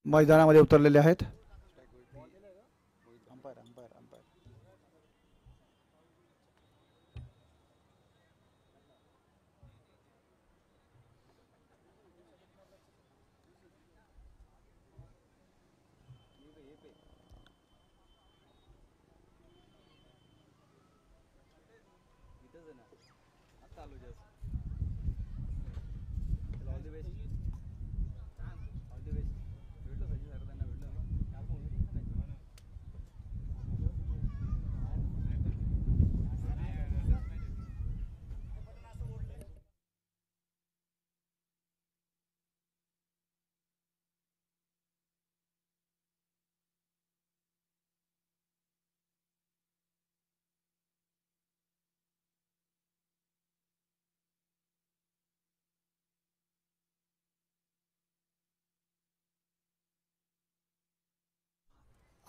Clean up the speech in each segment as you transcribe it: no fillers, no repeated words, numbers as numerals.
मैदानामध्ये उतरलेले आहेत.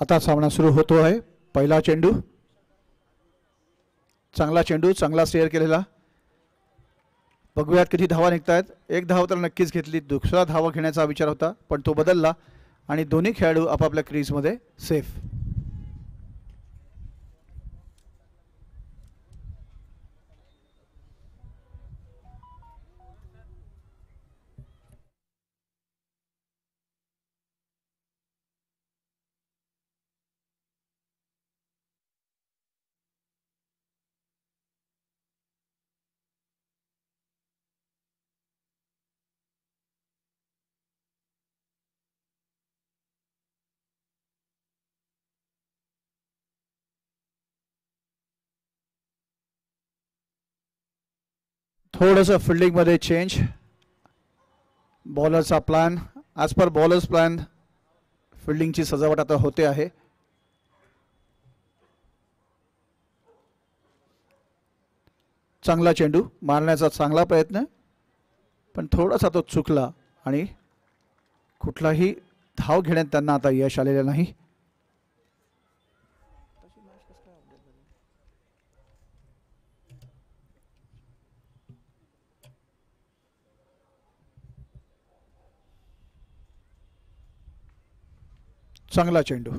आता सामना सुरू होतो आहे. पहिला चेंडू, चांगला चेंडू, चांगला स्टेअर केलेला. बघूयात किती धावा निघतायत. एक धाव तर नक्कीच घेतली. दुसरा धावा घेण्याचा विचार होता पण तो बदलला आणि दोन्ही खेळाडू आपापल्या क्रीजमध्ये सेफ. थोडंसं फिल्डिंगमध्ये चेंज. बॉलरचा plan, as per bowlers plan फिल्डिंगची सजावट आता होते आहे. चांगला चेंडू मारण्याचा चांगला प्रयत्न पण थोडासा तो चुकला आणि कुठलाही धाव घेण्यात त्यांना आता यश आलेलं नाही. चांगला चेंडू,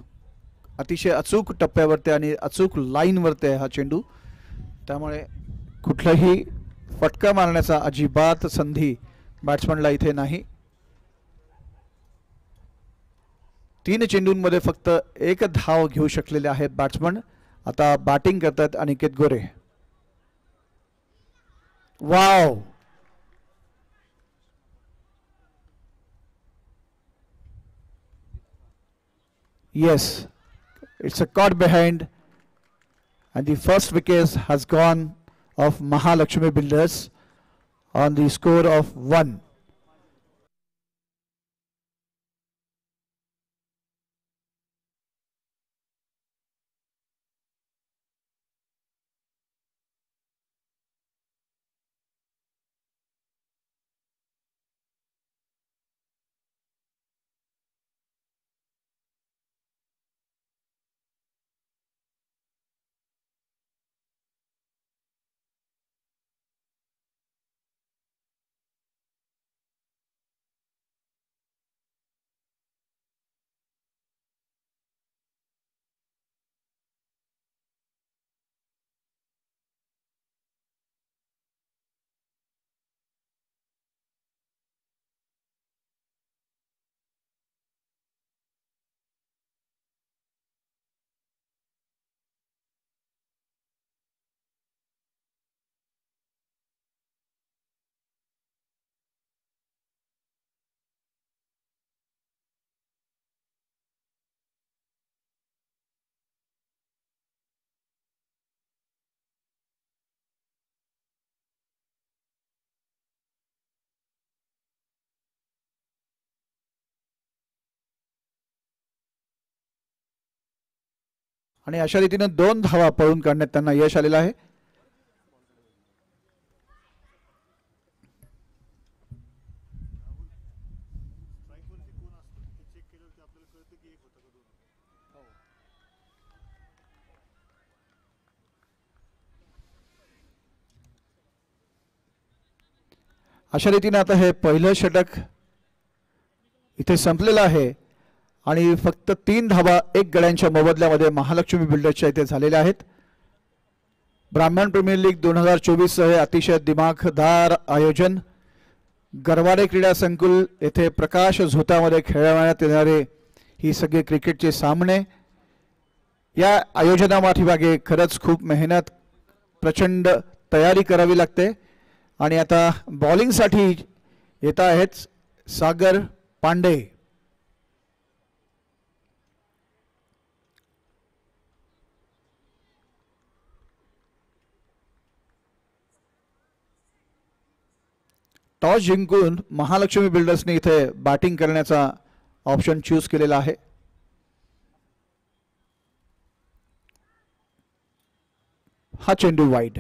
अतिशय अचूक टप्प्यावरती आणि अचूक लाईनवरती आहे हा चेंडू. त्यामुळे कुठलाही फटका मारण्याचा अजिबात संधी बॅट्समनला इथे नाही. 3 चेंडूंमध्ये फक्त एक धाव घेऊ शकलेले आहेत बॅट्समन. आता बॅटिंग करतात Aniket Gore. Wow, yes, it's a caught behind and the first wicket has gone of Mahalakshmi Builders on the score of 1. आणि अशा रीतीने 2 धावा पळून काढण्यात त्यांना यश आलेलं आहे. अशा रीतीने आता हे पहिलं षटक इथे संपलेलं आहे आणि फक्त 3 धावा 1 गड्यांच्या मोबदल्यामध्ये महालक्ष्मी बिल्डर्सच्या इथे झालेल्या आहेत. ब्राह्मण प्रीमियर लीग 2024 हे अतिशय दिमाखदार आयोजन. गरवारे क्रीडा संकुल येथे प्रकाश झोतामध्ये खेळवण्यात येणारे ही सगळे क्रिकेटचे सामने. या आयोजनामागे खरंच खूप मेहनत, प्रचंड तयारी करावी लागते. आणि आता बॉलिंगसाठी येत आहेत सागर पांडे. टॉस जिंकून महालक्ष्मी बिल्डर्सने इथे बॅटिंग करण्याचा ऑप्शन चूज केलेला आहे. हा चेंडू वाईड,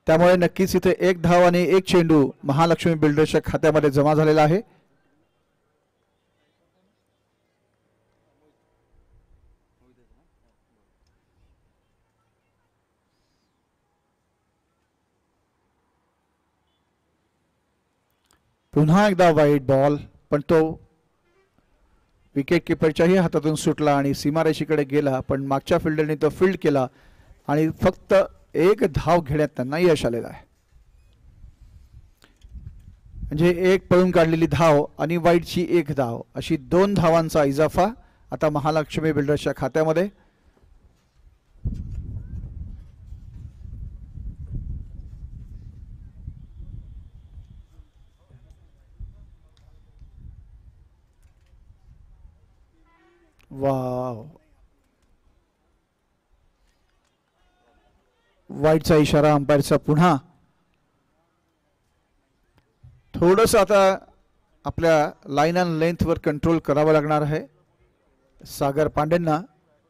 त्यामुळे नक्कीच इथे 1 धाव आणि 1 चेंडू महालक्ष्मी बिल्डर्सच्या खात्यामध्ये जमा झालेला आहे. पुन्हा एकदा वाईड बॉल, पण तो विकेट किपरच्याही हातातून सुटला आणि सीमारेषेकडे गेला, पण मागच्या फिल्डरने तो फील्ड केला आणि फक्त 1 धाव घेण्यात त्यांना यश आलेलं आहे. म्हणजे 1 पळून काढलेली धाव आणि वाईडची 1 धाव अशी 2 धावांचा इजाफा आता महालक्ष्मी बिल्डर्सच्या खात्यामध्ये. वाव, वाईडचा इशारा अंपायरचा पुन्हा. थोडस आता आपल्या लाईन अँड लेंथवर कंट्रोल करावं लागणार आहे सागर पांडेंना,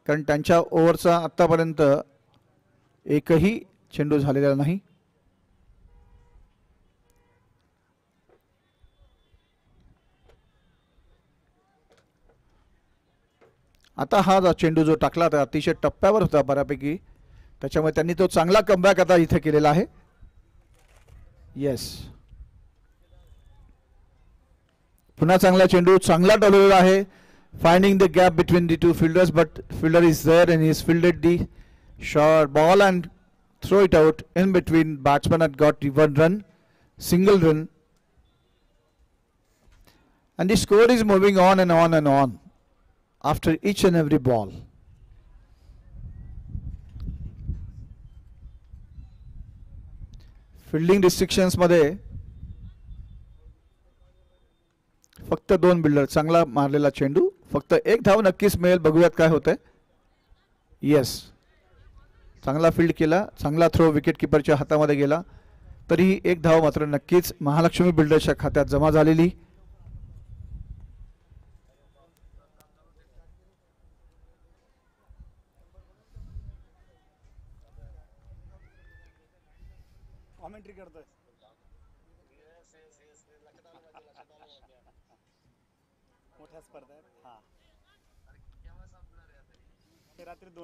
कारण त्यांच्या ओव्हरचा आतापर्यंत एकही चेंडू झालेला नाही. आता हा चेंडू जो टाकला तर अतिशय टप्प्यावर होता बऱ्यापैकी, त्याच्यामुळे त्यांनी तो चांगला कमबॅक आता इथे केलेला आहे. येस, पुन्हा चांगला चेंडू, चांगला डॉलर आहे. Finding the gap between the 2 fielders, but fielder is there and he has fielded the short ball and throw it out in between. Batsman had got 1 run, single run, and the score is moving on and on and on after each and every ball. Fielding restrictions मध्ये फक्त 2 builder. चांगला मारलेला चेंडू, फक्त 1 धाव नक्कीच मिळेल. बघूयात काय होतंय. येस, चांगला फील्ड केला, चांगला थ्रो विकेट किपरच्या हातामध्ये गेला, तरीही 1 धाव मात्र नक्कीच महालक्ष्मी बिल्डर्सच्या खात्यात जमा झालेली.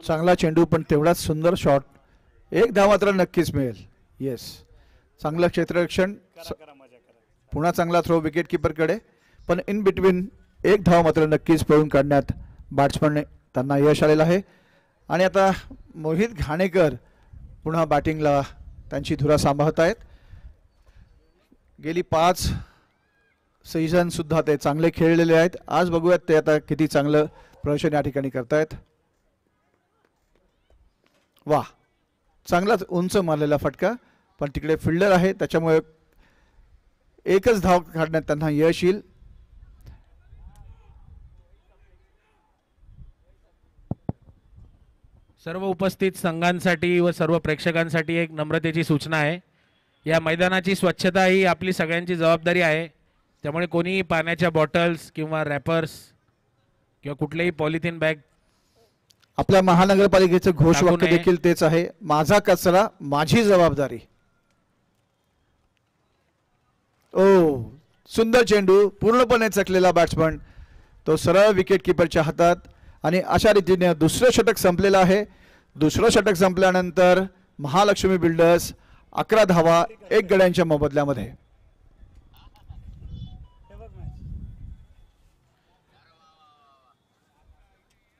चांगला चेंडू, पण तेवढाच सुंदर शॉट. 1 धाव मात्र नक्कीच मिळेल. येस, चांगलं क्षेत्ररक्षण, पुन्हा चांगला थ्रो विकेट किपरकडे, पण इन बिटवीन 1 धाव मात्र नक्कीच पळून काढण्यात बॅट्समनने त्यांना यश आलेलं आहे. आणि आता मोहित घाणेकर पुन्हा बॅटिंगला त्यांची धुरा सांभाळत आहेत. गेली 5 सीझन सुद्धा ते चांगले खेळलेले आहेत. आज बघूयात ते आता किती चांगलं प्रदर्शन या ठिकाणी करतायत. वाह, चांगलाच उंच मारलेला फटका, पण तिकडे फिल्डर आहे त्याच्यामुळे 1च धाव काढण्यात त्यांना यश येईल. सर्व उपस्थित संघांसाठी व सर्व प्रेक्षकांसाठी एक नम्रतेची सूचना आहे. या मैदानाची स्वच्छता ही आपली सगळ्यांची जबाबदारी आहे. त्यामुळे कोणी पाण्याच्या बॉटल्स किंवा रॅपर्स किंवा कुठलेही पॉलिथिन बॅग, आपल्या महानगरपालिकेचं घोषवाक्य देखील तेच आहे, माझा कचरा माझी जबाबदारी. ओ, सुंदर चेंडू, पूर्णपणे चकलेला बॅट्समन, तो सरळ विकेट किपरच्या हातात. आणि अशा रीतीने दुसरं षटक संपलेलं आहे. दुसरं षटक संपल्यानंतर महालक्ष्मी बिल्डर्स 11 धावा 1 गड्यांच्या मोबदल्यामध्ये.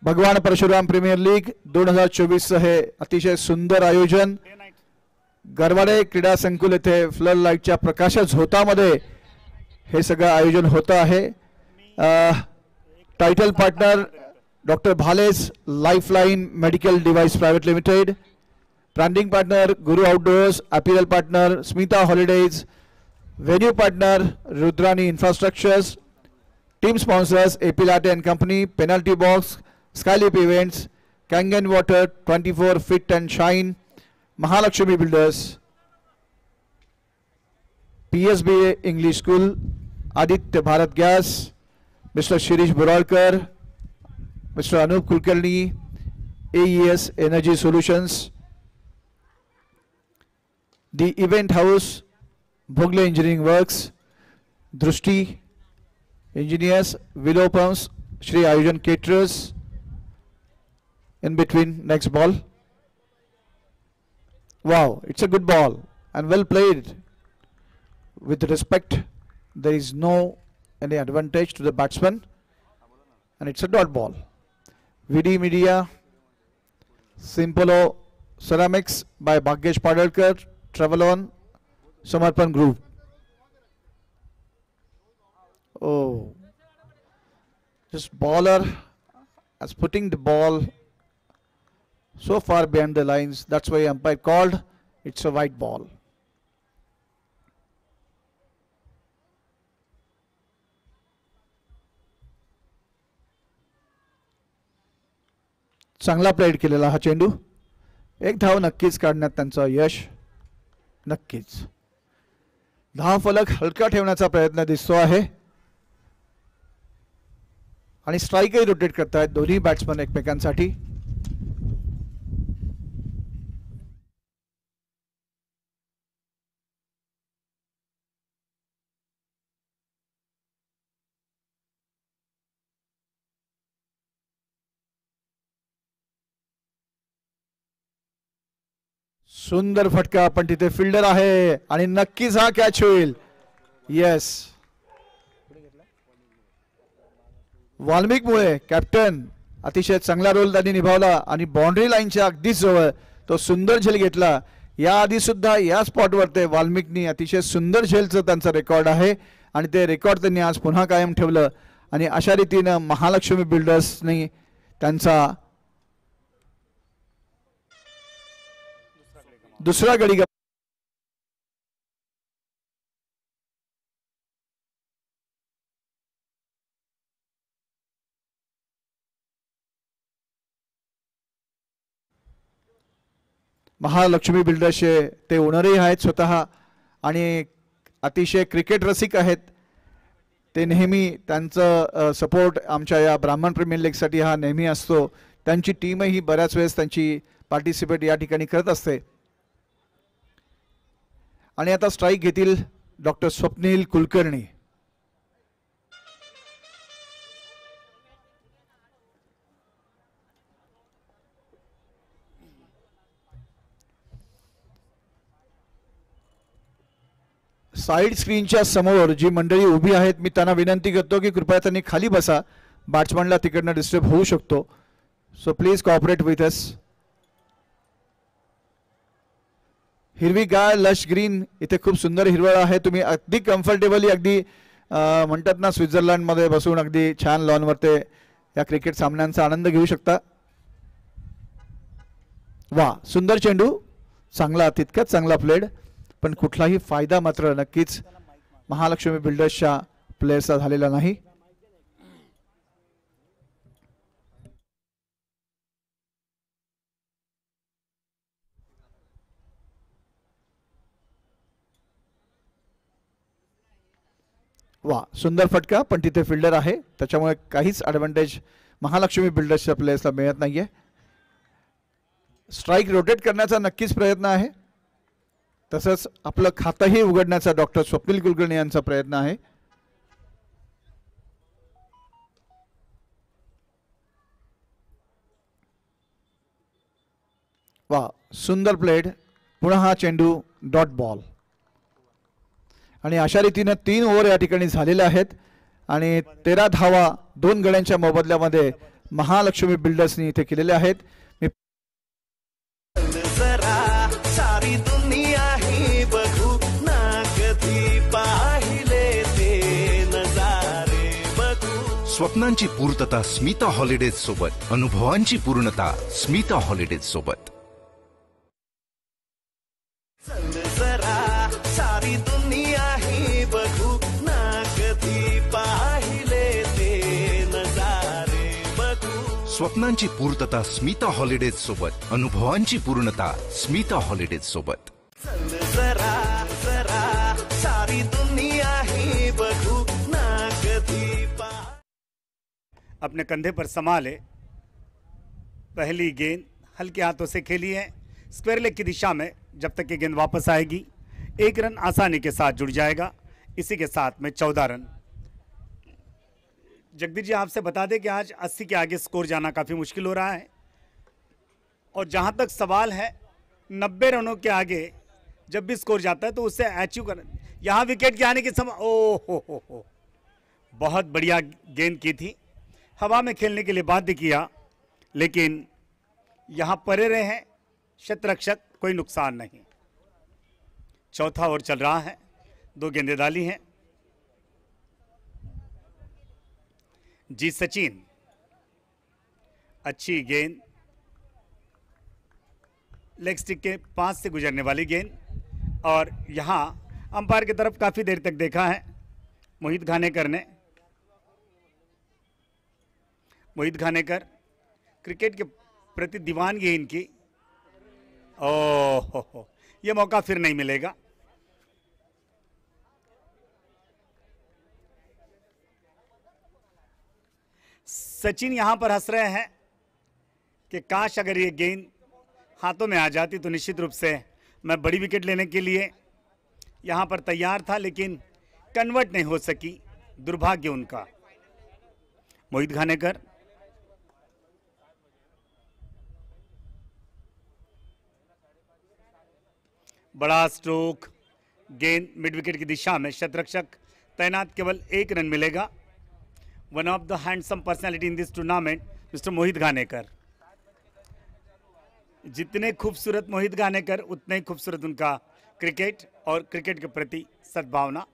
भगवान परशुराम प्रीमियर लीग 2024 हे अतिशय सुंदर आयोजन गरवाडे क्रीडा संकुल येथे फ्लड लाईटच्या प्रकाश झोतामध्ये हे सगळं आयोजन होतं आहे. Title partner doctor Bhales lifeline medical device private limited, branding partner Guru outdoors, apparel partner Smita holidays, venue partner Rudrani infrastructures, team sponsors AP Late and company, penalty box, Skylip events, Kangan water, 24 fit and shine, Mahalaxmi builders, PSBA English school, Aditya Bharat gas, mister Shirish Boralkar, mister Anup Kulkarni, AES energy solutions, the event house, Bhogle engineering works, Drishti engineers, Wilo pumps, Shri आयोजन caterers. In between, next ball. Wow, it's a good ball and well played. With respect, there is no any advantage to the batsman, and it's a dot ball. VD Media, Simpolo Ceramics by Bhagyesh Padalkar, Travelon, Samarpan Group. Oh, this bowler is putting the ball so far behind the lines. That's why umpire called it's a white ball. चांगला played केलेला हा चेंडू. एक धाव नक्कीच काढण्यात त्यांचं यश. नक्कीच धाव फलक हलका ठेवण्याचा प्रयत्न दिसतो आहे आणि स्ट्राईकही रोटेट करतायत दोन्ही बॅट्समन एकमेकांसाठी. सुंदर फटका पण तिथे फिल्डर आहे आणि नक्कीच हा कॅच होईल. येस, वाल्मिकमुळे कॅप्टन अतिशय चांगला रोल त्यांनी निभावला आणि बाउंड्री लाईनच्या अगदीच जवळ तो सुंदर झेल घेतला. याआधी सुद्धा या स्पॉटवर ते वाल्मिकनी अतिशय सुंदर झेलचं त्यांचा रेकॉर्ड आहे आणि ते रेकॉर्ड त्यांनी आज पुन्हा कायम ठेवलं आणि अशा रीतीनं महालक्ष्मी बिल्डर्सनी त्यांचा दुसरा गडी महालक्ष्मी बिल्डर्सचे ते ओनरही आहेत स्वतः आणि अतिशय क्रिकेट रसिक आहेत. ते नेहमी त्यांचं सपोर्ट आमच्या या ब्राह्मण प्रीमियर लीगसाठी हा नेहमी असतो. त्यांची टीमही बऱ्याच वेळेस त्यांची पार्टिसिपेट या ठिकाणी करत असते. आणि आता स्ट्राईक घेतील डॉक्टर स्वप्नील कुलकर्णी. साइड स्क्रीनच्या समोर जी मंडळी उभी आहेत मी त्यांना विनंती करतो की कृपया त्यांनी खाली बसा. बॅट्समनला तिकडनं डिस्टर्ब होऊ शकतो. So please cooperate with us. हिरवी गाय लश ग्रीन इथे खूप सुंदर हिरवळ आहे. तुम्ही अगदी कम्फर्टेबली अगदी म्हणतात ना स्वित्झर्लंडमध्ये बसून अगदी छान लॉनवर ते या क्रिकेट सामन्यांचा आनंद घेऊ शकता. वा, सुंदर चेंडू, चांगला, तितकाच चांगला प्लेड, पण कुठलाही फायदा मात्र नक्कीच महालक्ष्मी बिल्डर्सच्या प्लेयर्सचा झालेला नाही. वा, सुंदर फटका पण तिथे फिल्डर आहे त्याच्यामुळे काहीच ॲडव्हान्टेज महालक्ष्मी बिल्डर्सच्या प्लेयर्सला मिळत नाहीये. स्ट्राईक रोटेट करण्याचा नक्कीच प्रयत्न आहे. तसंच आपलं खातंही उघडण्याचा डॉक्टर स्वप्नील कुलकर्णी यांचा प्रयत्न आहे. वा, सुंदर प्लेड. पुन्हा हा चेंडू डॉट बॉल आणि अशा रीतीने 3 ओव्हर या ठिकाणी झालेल्या आहेत आणि 13 धावा 2 गड्यांच्या मोबदल्यामध्ये महालक्ष्मी बिल्डर्सनी इथे केलेले आहेत. मी जरा सारी दुनिया ही बघू ना कधी पाहिले ते नजारे बघू. स्वप्नांची पूर्तता स्मिता हॉलिडेज सोबत, अनुभवांची पूर्णता स्मिता हॉलिडेज सोबत. जरा सारी दुनिया ही बघू ना कधी पाहिले ते नजारे बघू. स्वप्नांची पूर्तता स्मिता हॉलिडेज सोबत, अनुभवांची पूर्णता स्मिता हॉलिडेज सोबत. जरा जरा सारी दुनिया ही बघू ना कधी अपने कंधे पर संभाले. पहली गेंद हल्के हाथों से खेली है स्क्वायर लेग की दिशा में. जब तक ये गेंद वापस आएगी 1 रन आसानी के साथ जुड़ जाएगा. इसी के साथ में 14 रन. जगदीश जी आपसे बता दें कि आज 80 के आगे स्कोर जाना काफ़ी मुश्किल हो रहा है. और जहां तक सवाल है 90 रनों के आगे जब भी स्कोर जाता है तो उससे अचीव कर. यहाँ विकेट के आने के समय ओ हो बहुत बढ़िया गेंद की थी. हवा में खेलने के लिए बाध्य किया लेकिन यहाँ परे रहे हैं शतरक्षक, कोई नुकसान नहीं. चौथा ओवर चल रहा है. 2 गेंदें डाली हैं. जी सचिन, अच्छी गेंद, लेग स्टिक के पास से गुजरने वाली गेंद. और यहाँ अंपायर की तरफ काफ़ी देर तक देखा है मोहित घानेकर ने. मोहित घानेकर क्रिकेट के प्रति दीवानगी है इनकी. ओह ये मौका फिर नहीं मिलेगा. सचिन यहां पर हंस रहे हैं कि काश अगर ये गेंद हाथों में आ जाती तो निश्चित रूप से मैं बड़ी विकेट लेने के लिए यहां पर तैयार था, लेकिन कन्वर्ट नहीं हो सकी. दुर्भाग्य उनका. मोहित घानेकर बड़ा स्ट्रोक, गेंद मिड विकेट की दिशा में. शतरक्षक तैनात, केवल 1 रन मिलेगा. One of the handsome personality in this tournament mister Mohit Ghanekar. जितने खूबसूरत मोहित घानेकर उतने ही खूबसूरत उनका क्रिकेट और क्रिकेट के प्रति सद्भावना.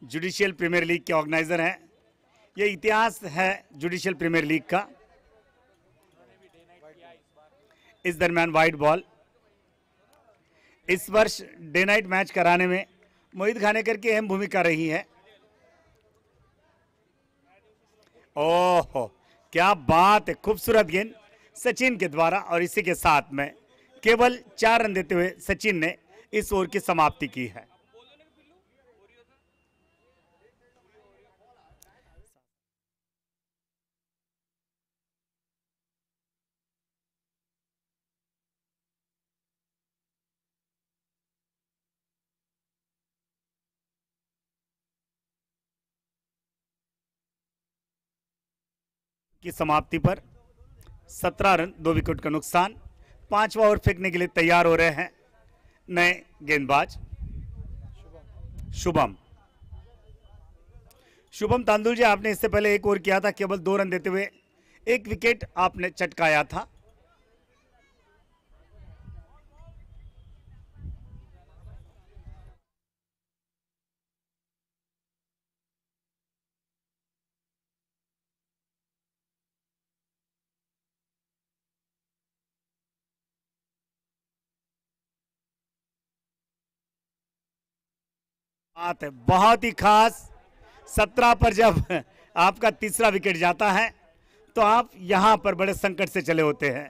जुडिशियल प्रीमियर लीग के ऑर्गेनाइजर हैं. ये इतिहास है जुडिशियल प्रीमियर लीग का. इस दरमियान वाइड बॉल. इस वर्ष डे नाइट मैच कराने में मोहित घानेकर की अहम भूमिका रही है. ओह क्या बात है, खूबसूरत गेंद सचिन के द्वारा. और इसी के साथ में केवल 4 रन देते हुए सचिन ने इस ओवर की समाप्ति की है. की समाप्ति पर 17 रन 2 विकेट का नुकसान. 5वां ओवर फेंकने के लिए तैयार हो रहे हैं नए गेंदबाज शुभम. शुभम तांदुल जी, आपने इससे पहले 1 ओवर किया था, केवल 2 रन देते हुए 1 विकेट आपने चटकाया था. बात है बहुत ही खास. 17 पर जब आपका तीसरा विकेट जाता है तो आप यहां पर बड़े संकट से चले होते हैं.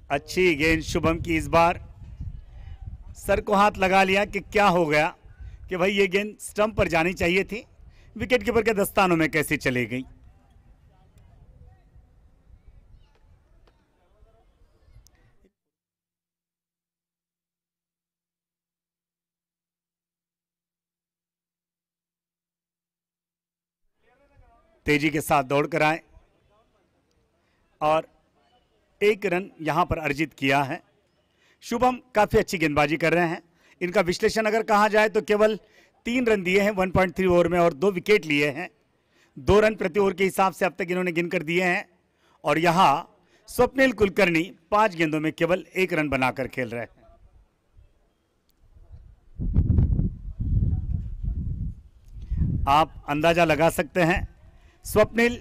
अच्छी गेंद शुभम की, इस बार सर को हाथ लगा लिया कि क्या हो गया, कि भाई ये गेंद स्टंप पर जानी चाहिए थी, विकेट कीपर के दस्तानों में कैसे चली गई। तेजी के साथ दौड़ कर आए और 1 रन यहां पर अर्जित किया है। शुभम काफी अच्छी गेंदबाजी कर रहे हैं। इनका विश्लेषण अगर कहा जाए तो केवल 3 रन दिए हैं 1.3 ओवर में और 2 विकेट लिए हैं। 2 रन प्रति ओवर के हिसाब से अब तक इन्होंने गिनकर दिए हैं। और यहां स्वप्निल कुलकर्णी 5 गेंदों में केवल 1 रन बनाकर खेल रहे हैं। आप अंदाजा लगा सकते हैं, स्वप्निल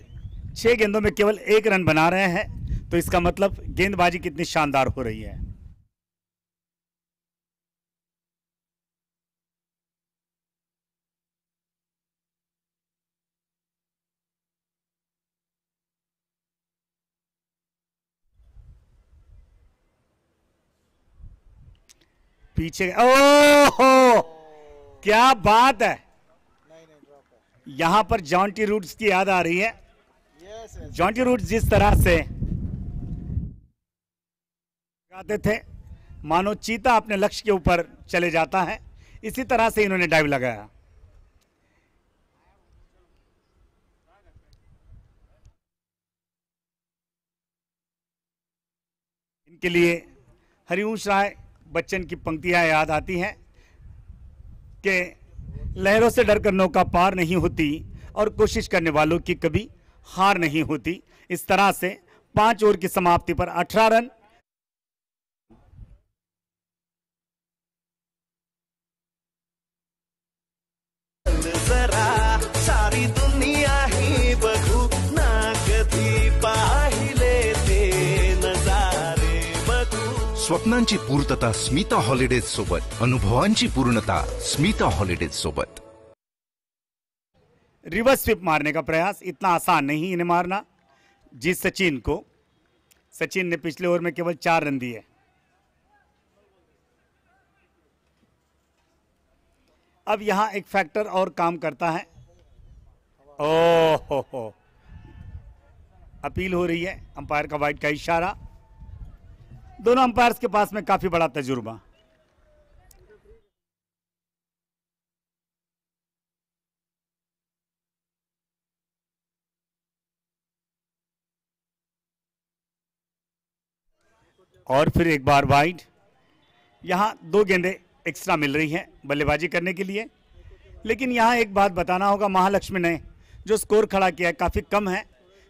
6 गेंदों में केवल 1 रन बना रहे हैं, तो इसका मतलब गेंदबाजी कितनी शानदार हो रही है। पीछे, ओहो क्या बात है, यहां पर जॉन्टी रूट्स की याद आ रही है। जॉन्टी रूट्स जिस तरह से लगाते थे मानो चीता अपने लक्ष्य के ऊपर चले जाता है, इसी तरह से इन्होंने डाइव लगाया। इनके लिए हरिवंश राय बच्चन की पंक्तियां याद आती हैं कि लहरों से डरकर नौका पार नहीं होती और कोशिश करने वालों की कभी हार नहीं होती। इस तरह से 5 ओवर की समाप्ति पर 18 रन। जरा सारी दुनिया ही बघू ना कधी पाहिले ते नजारे बघू। स्वप्नांची पूर्तता स्मिता हॉलिडेज सोबत, अनुभवांची पूर्णता स्मिता हॉलिडेज सोबत। रिवर्स स्वीप मारने का प्रयास, इतना आसान नहीं इन्हें मारना। जिस सचिन को, सचिन ने पिछले ओवर में केवल 4 रन दिए। अब यहां एक फैक्टर और काम करता है। ओह हो, अपील हो रही है, अंपायर का वाइड का इशारा। दोनों अंपायर्स के पास में काफी बड़ा तजुर्बा। और फिर एक बार वाइड। यहां 2 गेंदें एक्स्ट्रा मिल रही हैं बल्लेबाजी करने के लिए। लेकिन यहां एक बात बताना होगा, महालक्ष्मी ने जो स्कोर खड़ा किया है काफी कम है,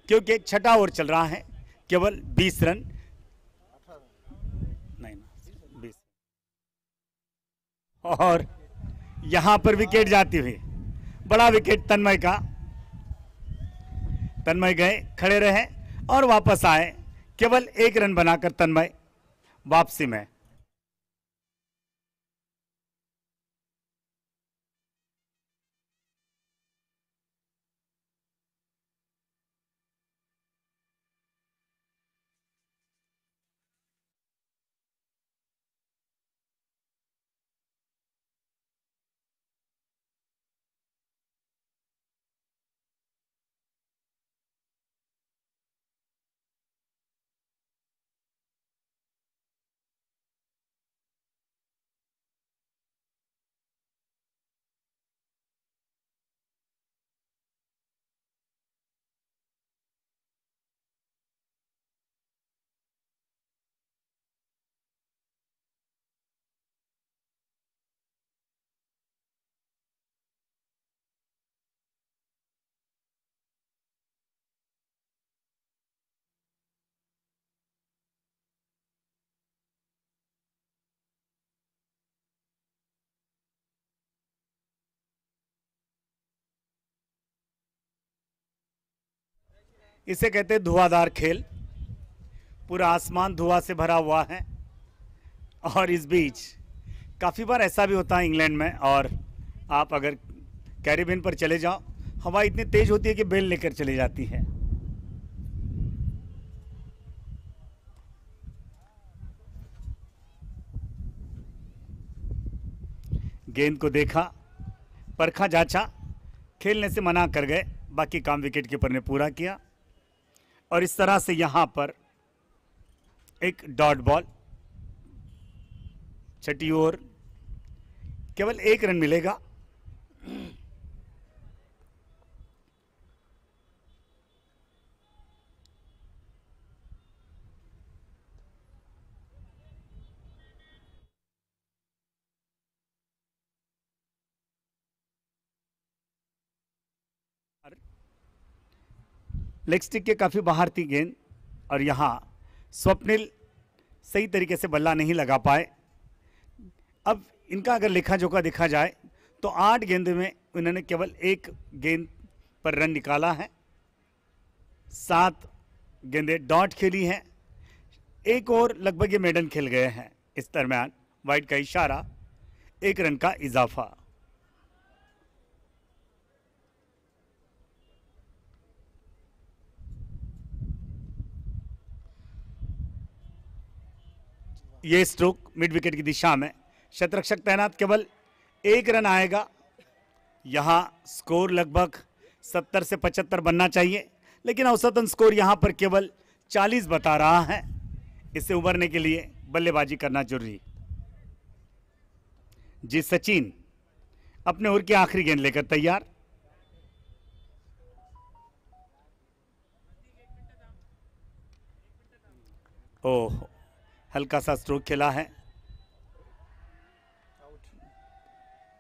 क्योंकि 6ठा ओवर चल रहा है, केवल 20 रन, नहीं 20। और यहां पर विकेट जाती हुई, बड़ा विकेट तन्मय का। तन्मय गए, खड़े रहे और वापस आए, केवल 1 रन बनाकर तन्मय वापसी में। इसे कहते हैं धुआंधार खेल। पूरा आसमान धुआं से भरा हुआ है। और इस बीच काफ़ी बार ऐसा भी होता है इंग्लैंड में, और आप अगर कैरिबियन पर चले जाओ, हवा इतनी तेज होती है कि बेल लेकर चली जाती है। गेंद को देखा, परखा, जांचा, खेलने से मना कर गए। बाकी काम विकेट कीपर ने पूरा किया और इस तरह से यहां पर एक डॉट बॉल। छठी ओवर, केवल 1 रन मिलेगा। लेग स्टिक के काफी बाहर थी गेंद और यहां स्वप्निल सही तरीके से बल्ला नहीं लगा पाए। अब इनका अगर लेखा जोखा देखा जाए तो 8 गेंद में उन्होंने केवल 1 गेंद पर रन निकाला है, 7 गेंदें डॉट खेली हैं, 1 और लगभग ये मेडन खेल गए हैं। इस दरमियान वाइड का इशारा, 1 रन का इजाफा। ये स्ट्रोक मिड विकेट की दिशा में, शतरक्षक तैनात, केवल 1 रन आएगा। यहां स्कोर लगभग 70 से 75 बनना चाहिए, लेकिन औसतन स्कोर यहां पर केवल 40 बता रहा है। इससे उबरने के लिए बल्लेबाजी करना जरूरी। जी सचिन अपने ओवर की आखिरी गेंद लेकर तैयार। ओह, हल्का सा स्ट्रोक खेला है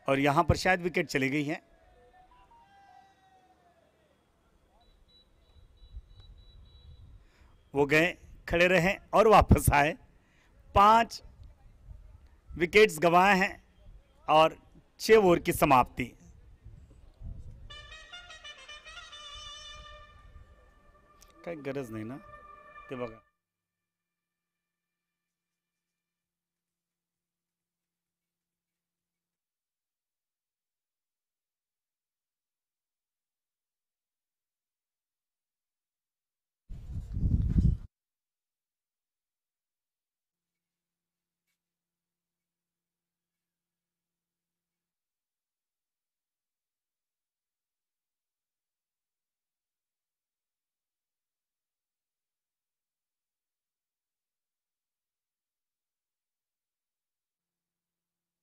और यहां पर शायद विकेट चली गई है। वो गए, खड़े रहे और वापस आए। 5 विकेट्स गंवाए हैं और 6 ओवर की समाप्ति। काही गरज नाही ना ते बघा।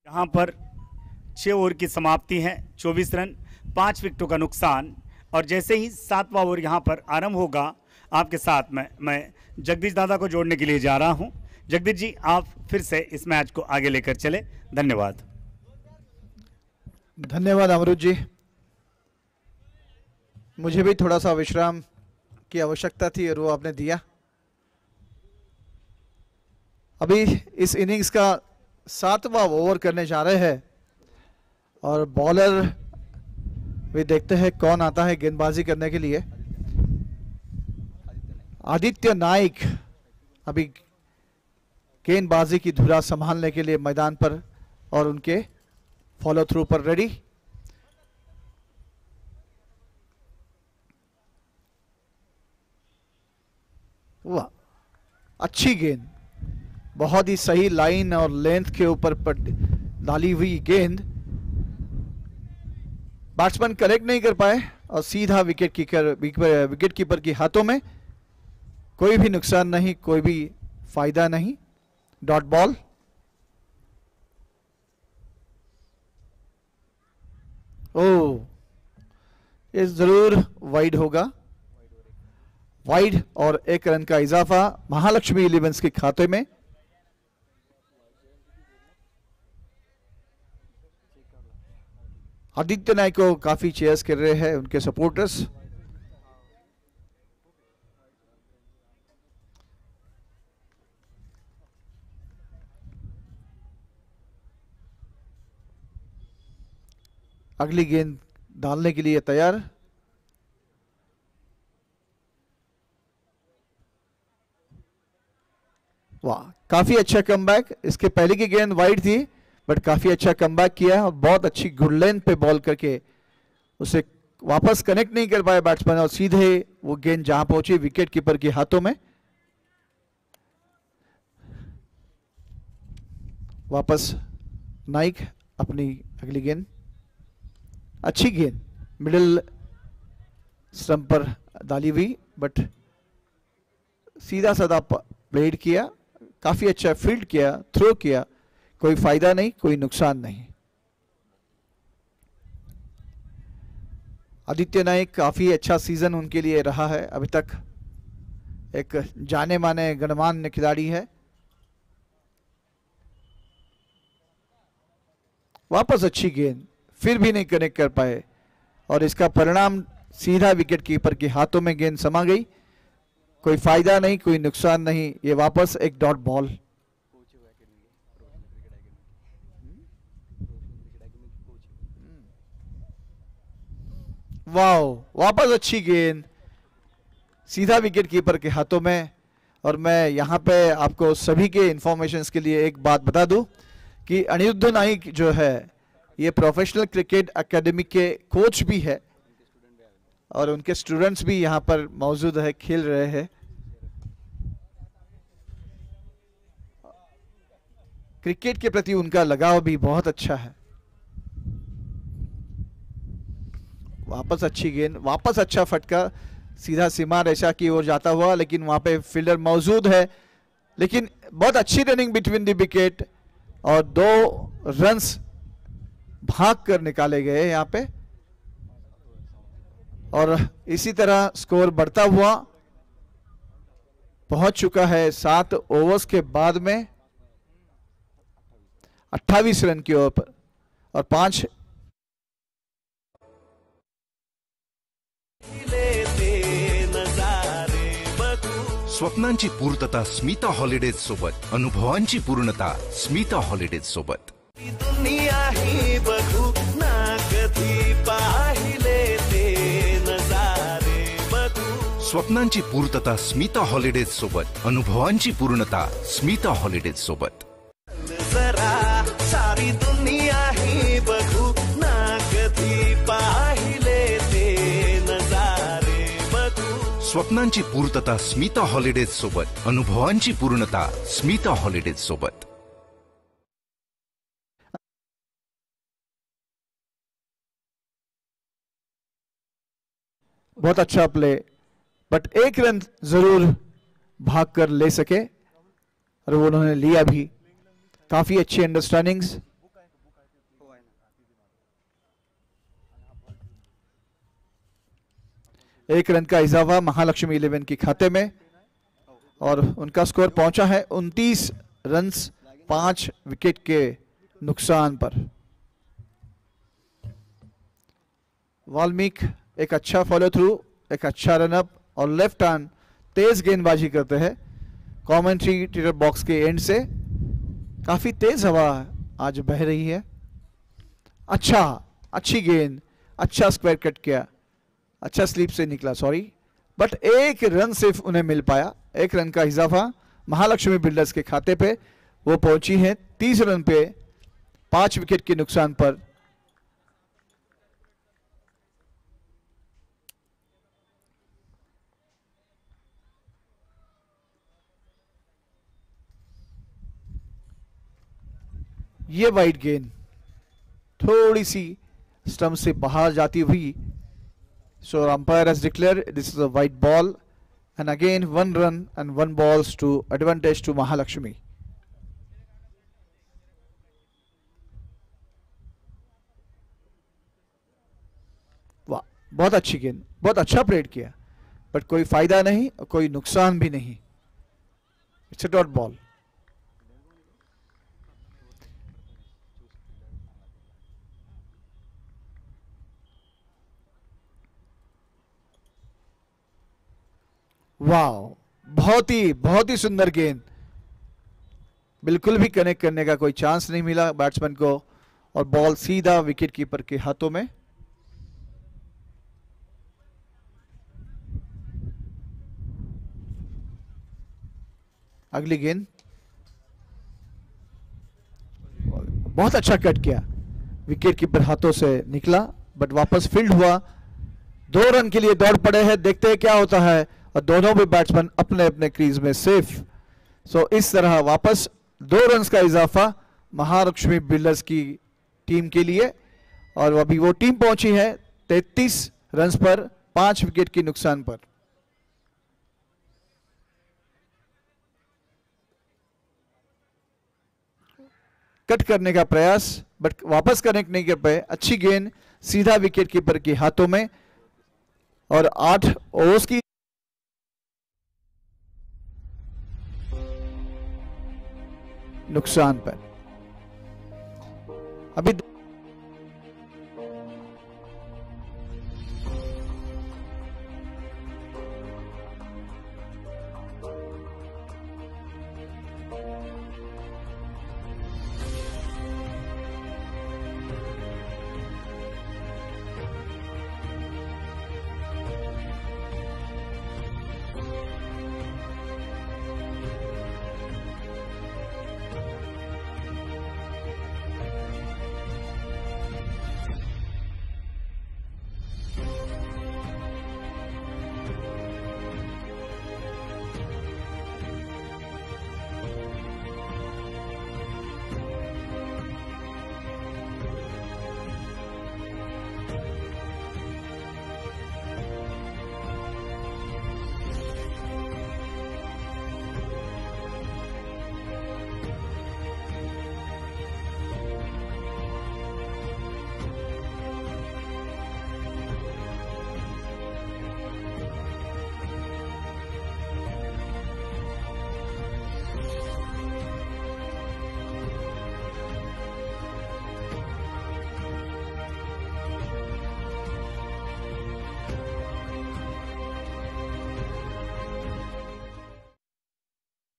यहाँ पर 6 ओवर की समाप्ति है, 24 रन, 5 विकेटों का नुकसान। और जैसे ही 7वां ओवर यहाँ पर आरंभ होगा, आपके साथ मैं जगदीश दादा को जोड़ने के लिए जा रहा हूँ। जगदीश जी, आप फिर से इस मैच को आगे लेकर चले। धन्यवाद। धन्यवाद अमरुद जी। मुझे भी थोड़ा सा विश्राम की आवश्यकता थी और वो आपने दिया। अभी इस इनिंग्स का 7वां ओवर करने जा रहे हैं और बॉलर भी देखते हैं कौन आता है गेंदबाजी करने के लिए। आदित्य नाइक अभी गेंदबाजी की धुरा संभालने के लिए मैदान पर और उनके फॉलो थ्रू पर रेडी। वाह, अच्छी गेंद, बहुत ही सही लाइन और लेंथ के ऊपर डाली हुई गेंद। बैट्समैन करेक्ट नहीं कर पाए और सीधा विकेट कीपर के हाथों में। कोई भी नुकसान नहीं, कोई भी फायदा नहीं। Dot ball. ओह, ये जरूर वाइड होगा। वाइड और 1 रन का इजाफा महालक्ष्मी इलेवेंस के खाते में। आदित्य नायक को काफी चेयर्स कर रहे हैं उनके सपोर्टर्स। अगली गेंद डालने के लिए तैयार। वाह, काफी अच्छा कमबैक। इसके पहले की गेंद वाइड थी बट काफी अच्छा कमबैक किया और बहुत अच्छी गुड लेंथ पे बॉल करके उसे वापस कनेक्ट नहीं कर पाए बैट्समैन और सीधे वो गेंद जहां पहुंची विकेट कीपर के हाथों में। वापस नाइक अपनी अगली गेंद, अच्छी गेंद मिडिल स्टंप पर डाली हुई, बट सीधा साधा प्लेड किया, काफी अच्छा फील्ड किया, थ्रो किया, कोई फायदा नहीं, कोई नुकसान नहीं। आदित्य नायक काफी अच्छा सीजन उनके लिए रहा है अभी तक, एक जाने माने गणमान्य खिलाड़ी है। वापस अच्छी गेंद, फिर भी नहीं कनेक्ट कर पाए और इसका परिणाम सीधा विकेट कीपर के हाथों में गेंद समा गई। कोई फायदा नहीं, कोई नुकसान नहीं, ये वापस एक डॉट बॉल। वाओ, वापस अच्छी गेंद सीधा विकेट कीपर के हाथों में। और मैं यहाँ पे आपको सभी के इंफॉर्मेशन के लिए एक बात बता दूं कि अनिरुद्ध नाइक जो है ये प्रोफेशनल क्रिकेट एकेडमी के कोच भी है और उनके स्टूडेंट्स भी यहाँ पर मौजूद है, खेल रहे हैं। क्रिकेट के प्रति उनका लगाव भी बहुत अच्छा है। वापस अच्छी गेंद, वापस अच्छा फटका, सीधा सीमा रेखा की ओर जाता हुआ, लेकिन वहां पे फील्डर मौजूद है। लेकिन बहुत अच्छी रनिंग बिटवीन द विकेट और 2 रन्स भाग कर निकाले गए यहाँ पे और इसी तरह स्कोर बढ़ता हुआ पहुंच चुका है 7 ओवर्स के बाद में 28 रन की ओर पर और 5 स्वप्नांची पूर्तता स्मिता हॉलिडेज सोबत, अनुभवांची पूर्णता स्मिता हॉलिडेज सोबत। दुनिया ही बघू ना कधी पाहिले ते नजारे बघू। स्वप्नांची पूर्तता स्मिता हॉलिडेज सोबत, अनुभवांची पूर्णता स्मिता हॉलिडेज सोबत। जरा सारी दुनिया ही बघू ना कधी पाहिले ते नजारे बघू। स्वप्नांची पूर्तता स्मिता हॉलिडेज सोबत, अनुभवांची पूर्णता स्मिता हॉलिडेज सोबत। बहुत अच्छा प्ले, बट 1 रन जरूर भाग कर ले सके और वो उन्होंने लिया भी। काफी अच्छी अंडरस्टैंडिंग्स। एक रन का इजाफा महालक्ष्मी 11 के खाते में और उनका स्कोर पहुंचा है 29 रन्स 5 विकेट के नुकसान पर। वाल्मीकि एक अच्छा फॉलो थ्रू, एक अच्छा रनअप और लेफ्ट हैंड तेज गेंदबाजी करते हैं। कमेंट्री टीटर बॉक्स के एंड से काफी तेज हवा आज बह रही है। अच्छी गेंद, अच्छा स्क्वायर कट किया, अच्छा स्लीप से निकला, सॉरी, बट 1 रन सिर्फ उन्हें मिल पाया। 1 रन का इजाफा महालक्ष्मी बिल्डर्स के खाते पे, वो पहुंची है 30 रन पे 5 विकेट के नुकसान पर। ये वाइड गेंद थोड़ी सी स्टंप से बाहर जाती हुई, so umpire has declared this is a white ball and again 1 run and 1 balls to advantage to Mahalakshmi. वाह, बहुत अच्छी गेंद, बहुत अच्छा प्लेड किया, बट कोई फायदा नहीं और कोई नुकसान भी नहीं। It's a dot ball. वाह, बहुत ही सुंदर गेंद, बिल्कुल भी कनेक्ट करने का कोई चांस नहीं मिला बैट्समैन को और बॉल सीधा विकेट कीपर के हाथों में। अगली गेंद बहुत अच्छा कट किया, विकेट कीपर हाथों से निकला बट वापस फील्ड हुआ। 2 रन के लिए दौड़ पड़े हैं, देखते हैं क्या होता है और दोनों भी बैट्समैन अपने अपने क्रीज में सेफ। सो इस तरह वापस 2 रन का इजाफा महालक्ष्मी बिल्डर्स की टीम के लिए। और अभी वो टीम पहुंची है 33 रन्स पर 5 विकेट की नुकसान पर। कट करने का प्रयास बट वापस कनेक्ट नहीं कर पाए। अच्छी गेंद सीधा विकेट कीपर के हाथों में और 8 ओवर्स की नुकसान पर। अभी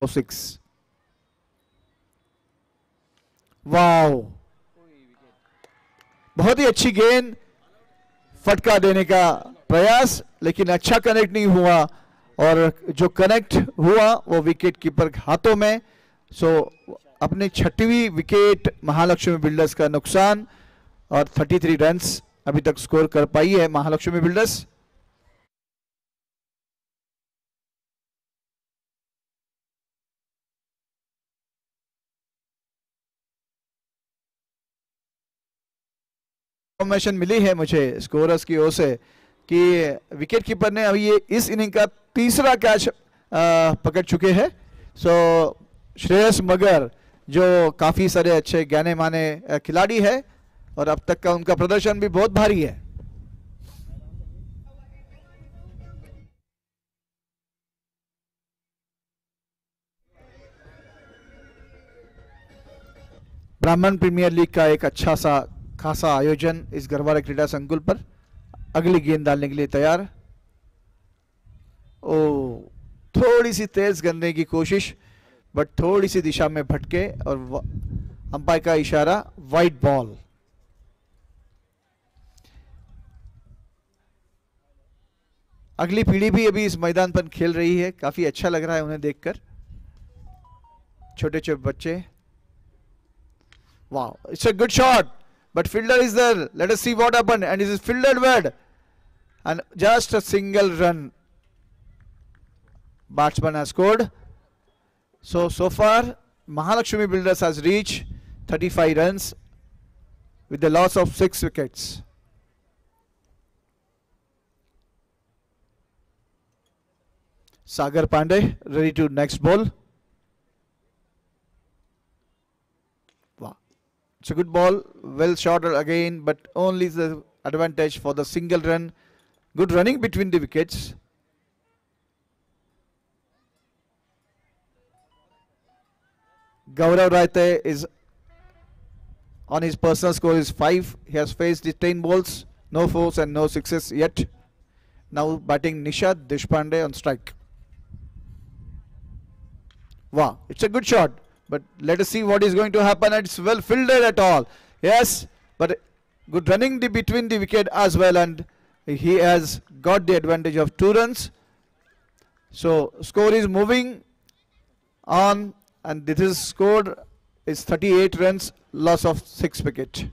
सिक्स। वाओ, बहुत ही अच्छी गेंद, फटका देने का प्रयास लेकिन अच्छा कनेक्ट नहीं हुआ और जो कनेक्ट हुआ वो विकेट कीपर के हाथों में। सो अपनी 6वीं विकेट महालक्ष्मी बिल्डर्स का नुकसान और 33 रन्स अभी तक स्कोर कर पाई है महालक्ष्मी बिल्डर्स। इन्फॉर्मेशन मिली है मुझे स्कोरर्स की ओर से कि विकेट कीपर ने अभी ये इस इनिंग का तीसरा कैच पकड़ चुके हैं। सो श्रेयस मगर जो काफी सारे अच्छे जाने माने खिलाड़ी है और अब तक का उनका प्रदर्शन भी बहुत भारी है। ब्राह्मण प्रीमियर लीग का एक अच्छा सा खासा आयोजन इस गरवारा क्रीडा संकुल पर। अगली गेंद डालने के लिए तैयार। ओ, थोड़ी सी तेज करने की कोशिश बट थोड़ी सी दिशा में भटके और अंपायर का इशारा वाइड बॉल। अगली पीढ़ी भी अभी इस मैदान पर खेल रही है, काफी अच्छा लग रहा है उन्हें देखकर, छोटे छोटे बच्चे। वाह, it's a good shot but fielder is there. Let us see what happened, and it is fielded well and just a single run. Batsman has scored. So far Mahalakshmi Builders has reached 35 runs with the loss of 6 wickets. Sagar Pandey ready to next ball. It's a good ball, well shot again, but only the advantage for the single run. Good running between the wickets. Gaurav Raite is on his personal score is 5. He has faced 10 balls, no fours and no sixes yet. Now batting Nishad Deshpande on strike. Wow, it's a good shot. But let us see what is going to happen. It's well fielded at all. Yes, but good running between the wicket as well, and he has got the advantage of 2 runs. So score is moving on, and this is scored is 38 runs, loss of 6 wicket.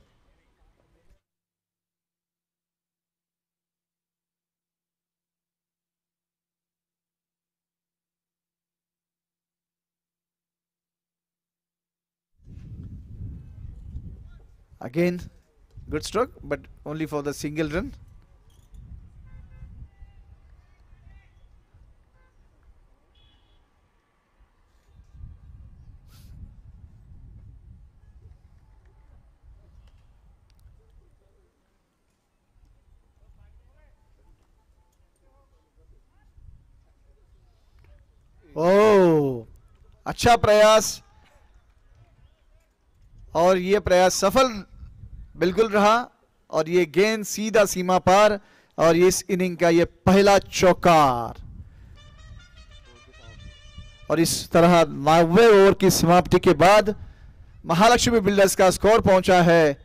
Again Good stroke, but only for the single run. ओ, अच्छा प्रयास, और ये प्रयास सफल बिल्कुल रहा, और ये गेंद सीधा सीमा पार, और ये इस इनिंग का ये पहला चौकार। और इस तरह 90 ओवर की समाप्ति के बाद महालक्ष्मी बिल्डर्स का स्कोर पहुंचा है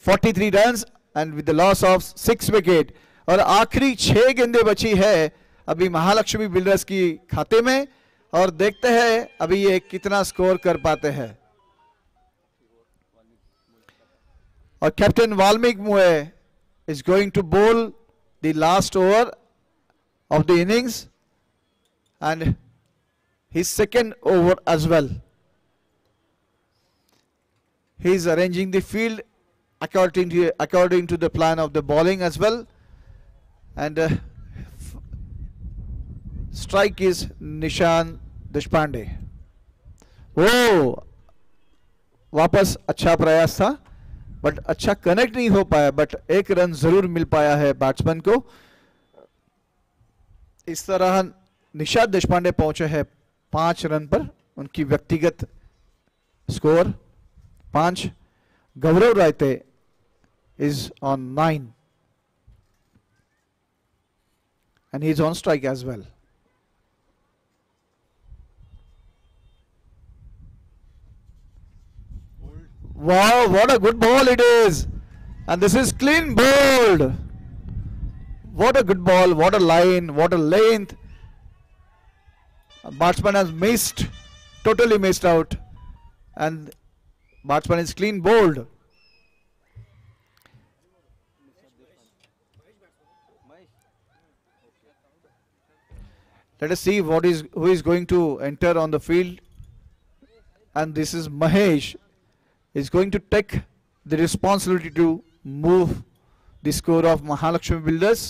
43 रन्स एंड विद द लॉस ऑफ 6 विकेट। और आखिरी 6 गेंदें बची है अभी महालक्ष्मी बिल्डर्स की खाते में, और देखते हैं अभी ये कितना स्कोर कर पाते हैं। और कैप्टन वाल्मीकि मुए is going to bowl the last over of the innings and his second over as well. He is arranging the field according to the plan of the bowling as well, and strike is Nishan Deshpande. वो वापस अच्छा प्रयास था, but अच्छा connect नहीं हो पाया, but एक रन जरूर मिल पाया है बैट्समैन को। इस तरह निशांत देशपांडे पहुंचे हैं 5 रन पर, उनकी व्यक्तिगत score 5। Gaurav Raite is on 9 and he is on strike as well. Wow, what a good ball it is, and this is clean bowled. What a good ball, what a line, what a length. Batsman has missed, totally missed out, and batsman is clean bowled. Let us see who is going to enter on the field, and this is Mahesh. Is going to take the responsibility to move the score of Mahalakshmi Builders.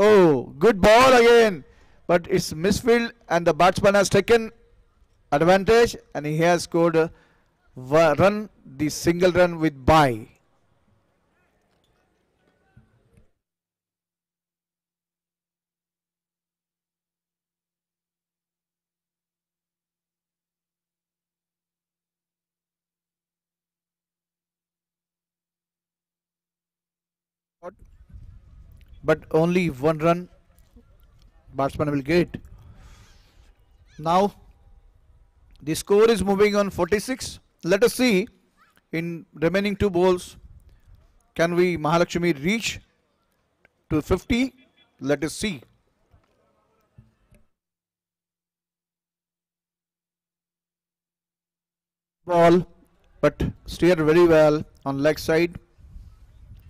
Oh, good ball again, but it's misfield, and the batsman has taken advantage, and he has scored a run, the single run with bye. But only 1 run batsman will get. Now the score is moving on 46. Let us see in remaining 2 balls, can we Mahalakshmi reach to 50? Let us see. Ball, but steered very well on leg side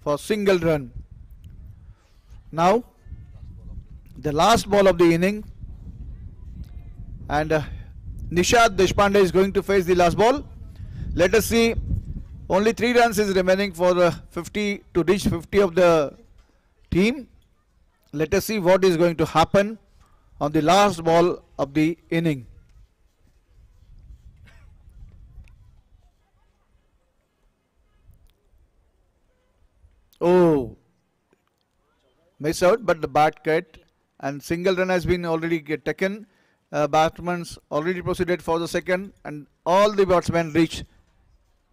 for single run. Now the last ball of the inning, and Nishat Deshpande is going to face the last ball. Let us see, only 3 runs is remaining for 50 to reach 50 of the team. Let us see what is going to happen on the last ball of the inning. Oh, miss out, but the bat cut, and single run has been already taken. Batsman's already proceeded for the second, and all the batsmen reach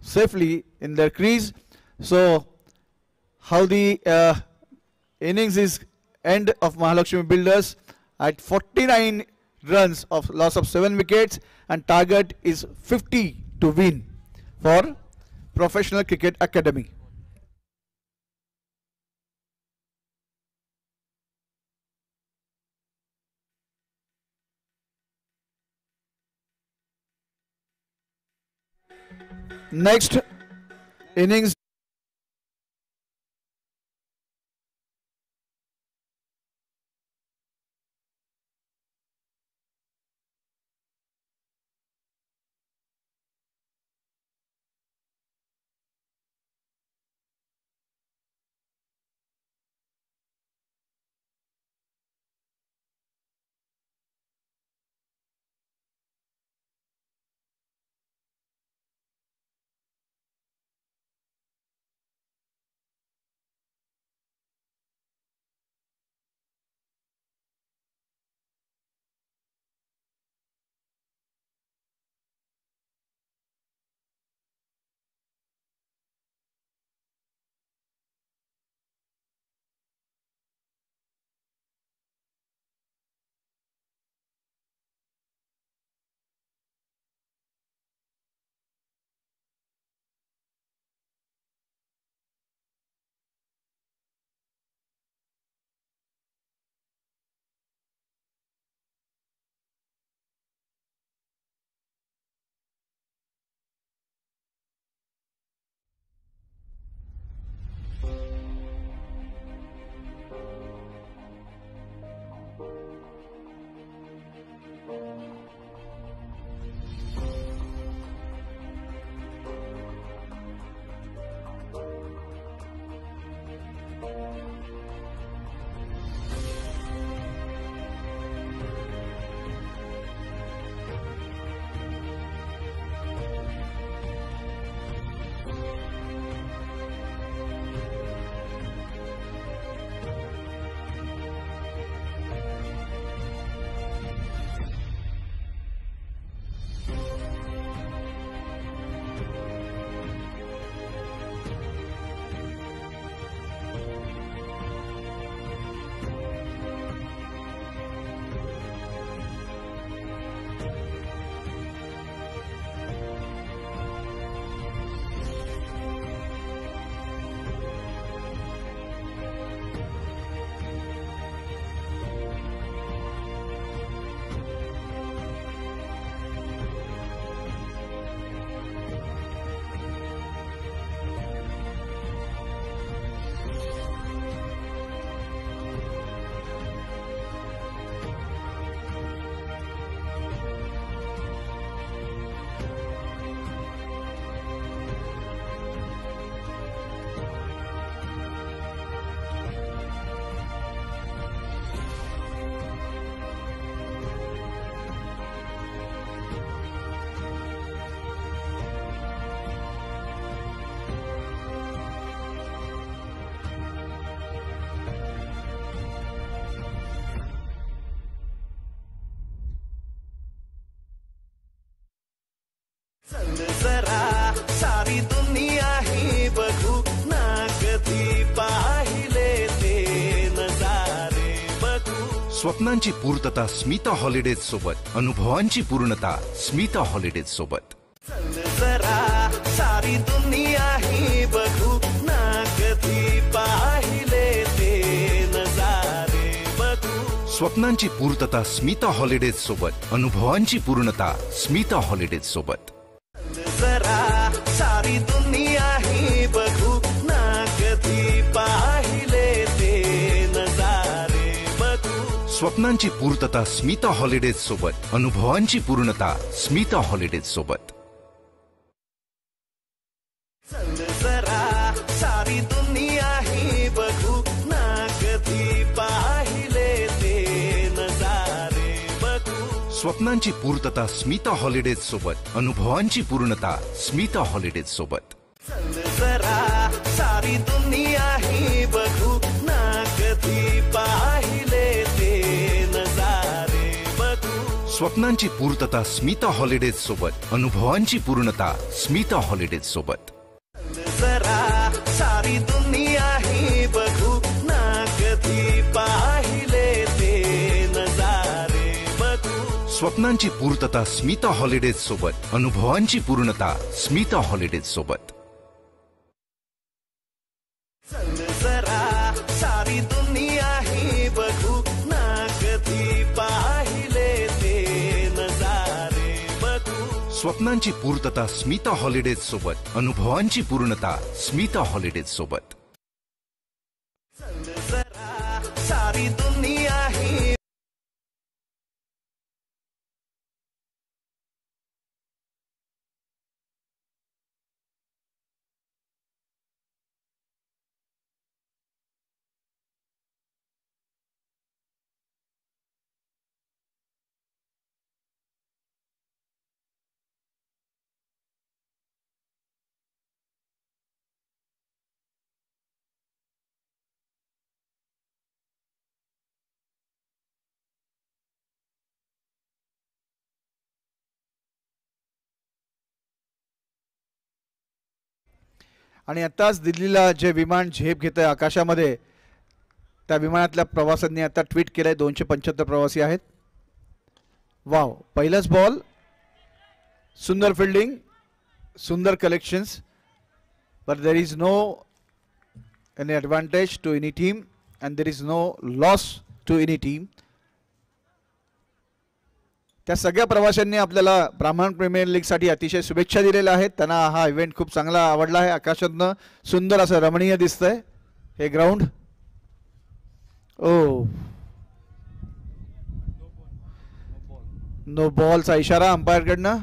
safely in their crease. So how the innings is end of Mahalakshmi Builders at 49 runs of loss of 7 wickets, and target is 50 to win. for Professional Cricket Academy. Next innings. जरा सारी दुनिया ही बघू ना कधी पाहिले ते नजारे बघू. स्वप्नांची पूर्तता स्मिता हॉलिडेज सोबत, अनुभवांची पूर्णता स्मिता हॉलिडेज सोबत. जरा सारी दुनिया ही बघू ना कधी पाहिले ते नजारे बघू. स्वप्नांची पूर्तता स्मिता हॉलिडेज सोबत, अनुभवांची पूर्णता स्मिता हॉलिडेज सोबत. जरा सारी दुनिया ही बघू ना कधी पाहिले ते नजारे बघू. स्वप्नांची पूर्तता स्मिता हॉलिडेज सोबत, अनुभवांची पूर्णता स्मिता हॉलिडेज सोबत. जरा सारी दुनिया ही बघू ना कधी पाहिले ते नजारे बघू. स्वप्नांची पूर्तता स्मिता हॉलिडेज सोबत, अनुभवांची पूर्णता स्मिता हॉलिडेज सोबत. जरा सारी दुनिया ही बघू ना कधी पाहिले ते नजारे बघू. स्वप्नांची पूर्तता स्मिता हॉलिडेज सोबत, अनुभवांची पूर्णता स्मिता हॉलिडेज सोबत. जरा सारी दुनिया ही बघू ना कधी पाहिले ते नजारे बघू. स्वप्नांची पूर्तता स्मिता हॉलिडेज सोबत, अनुभवांची पूर्णता स्मिता हॉलिडेज सोबत. चल जरा सारी दुनिया ही बघू ना, कधी पाहिले ते नजारे बघू. स्वप्नांची पूर्तता स्मिता हॉलिडेज सोबत, अनुभवांची पूर्णता स्मिता हॉलिडेज सोबत. चल जरा सारी दुनिया ही. आणि आताच दिल्लीला जे विमान झेप घेत आहे आकाशामध्ये, त्या विमानातल्या प्रवाशांनी आता ट्विट केलंय 275 प्रवासी आहेत. वाव, पहिलाच बॉल, सुंदर फिल्डिंग, सुंदर collections, but there is no any advantage to any team and there is no loss to any team. त्या सगळ्या प्रवाशांनी आपल्याला ब्राह्मण प्रीमियर लीग साठी अतिशय शुभेच्छा दिलेल्या आहेत. त्यांना हा इव्हेंट खूप चांगला आवडला आहे. आकाशातनं सुंदर असं रमणीय दिसतंय हे ग्राउंड. ओ, नो बॉलचा इशारा अंपायरकडनं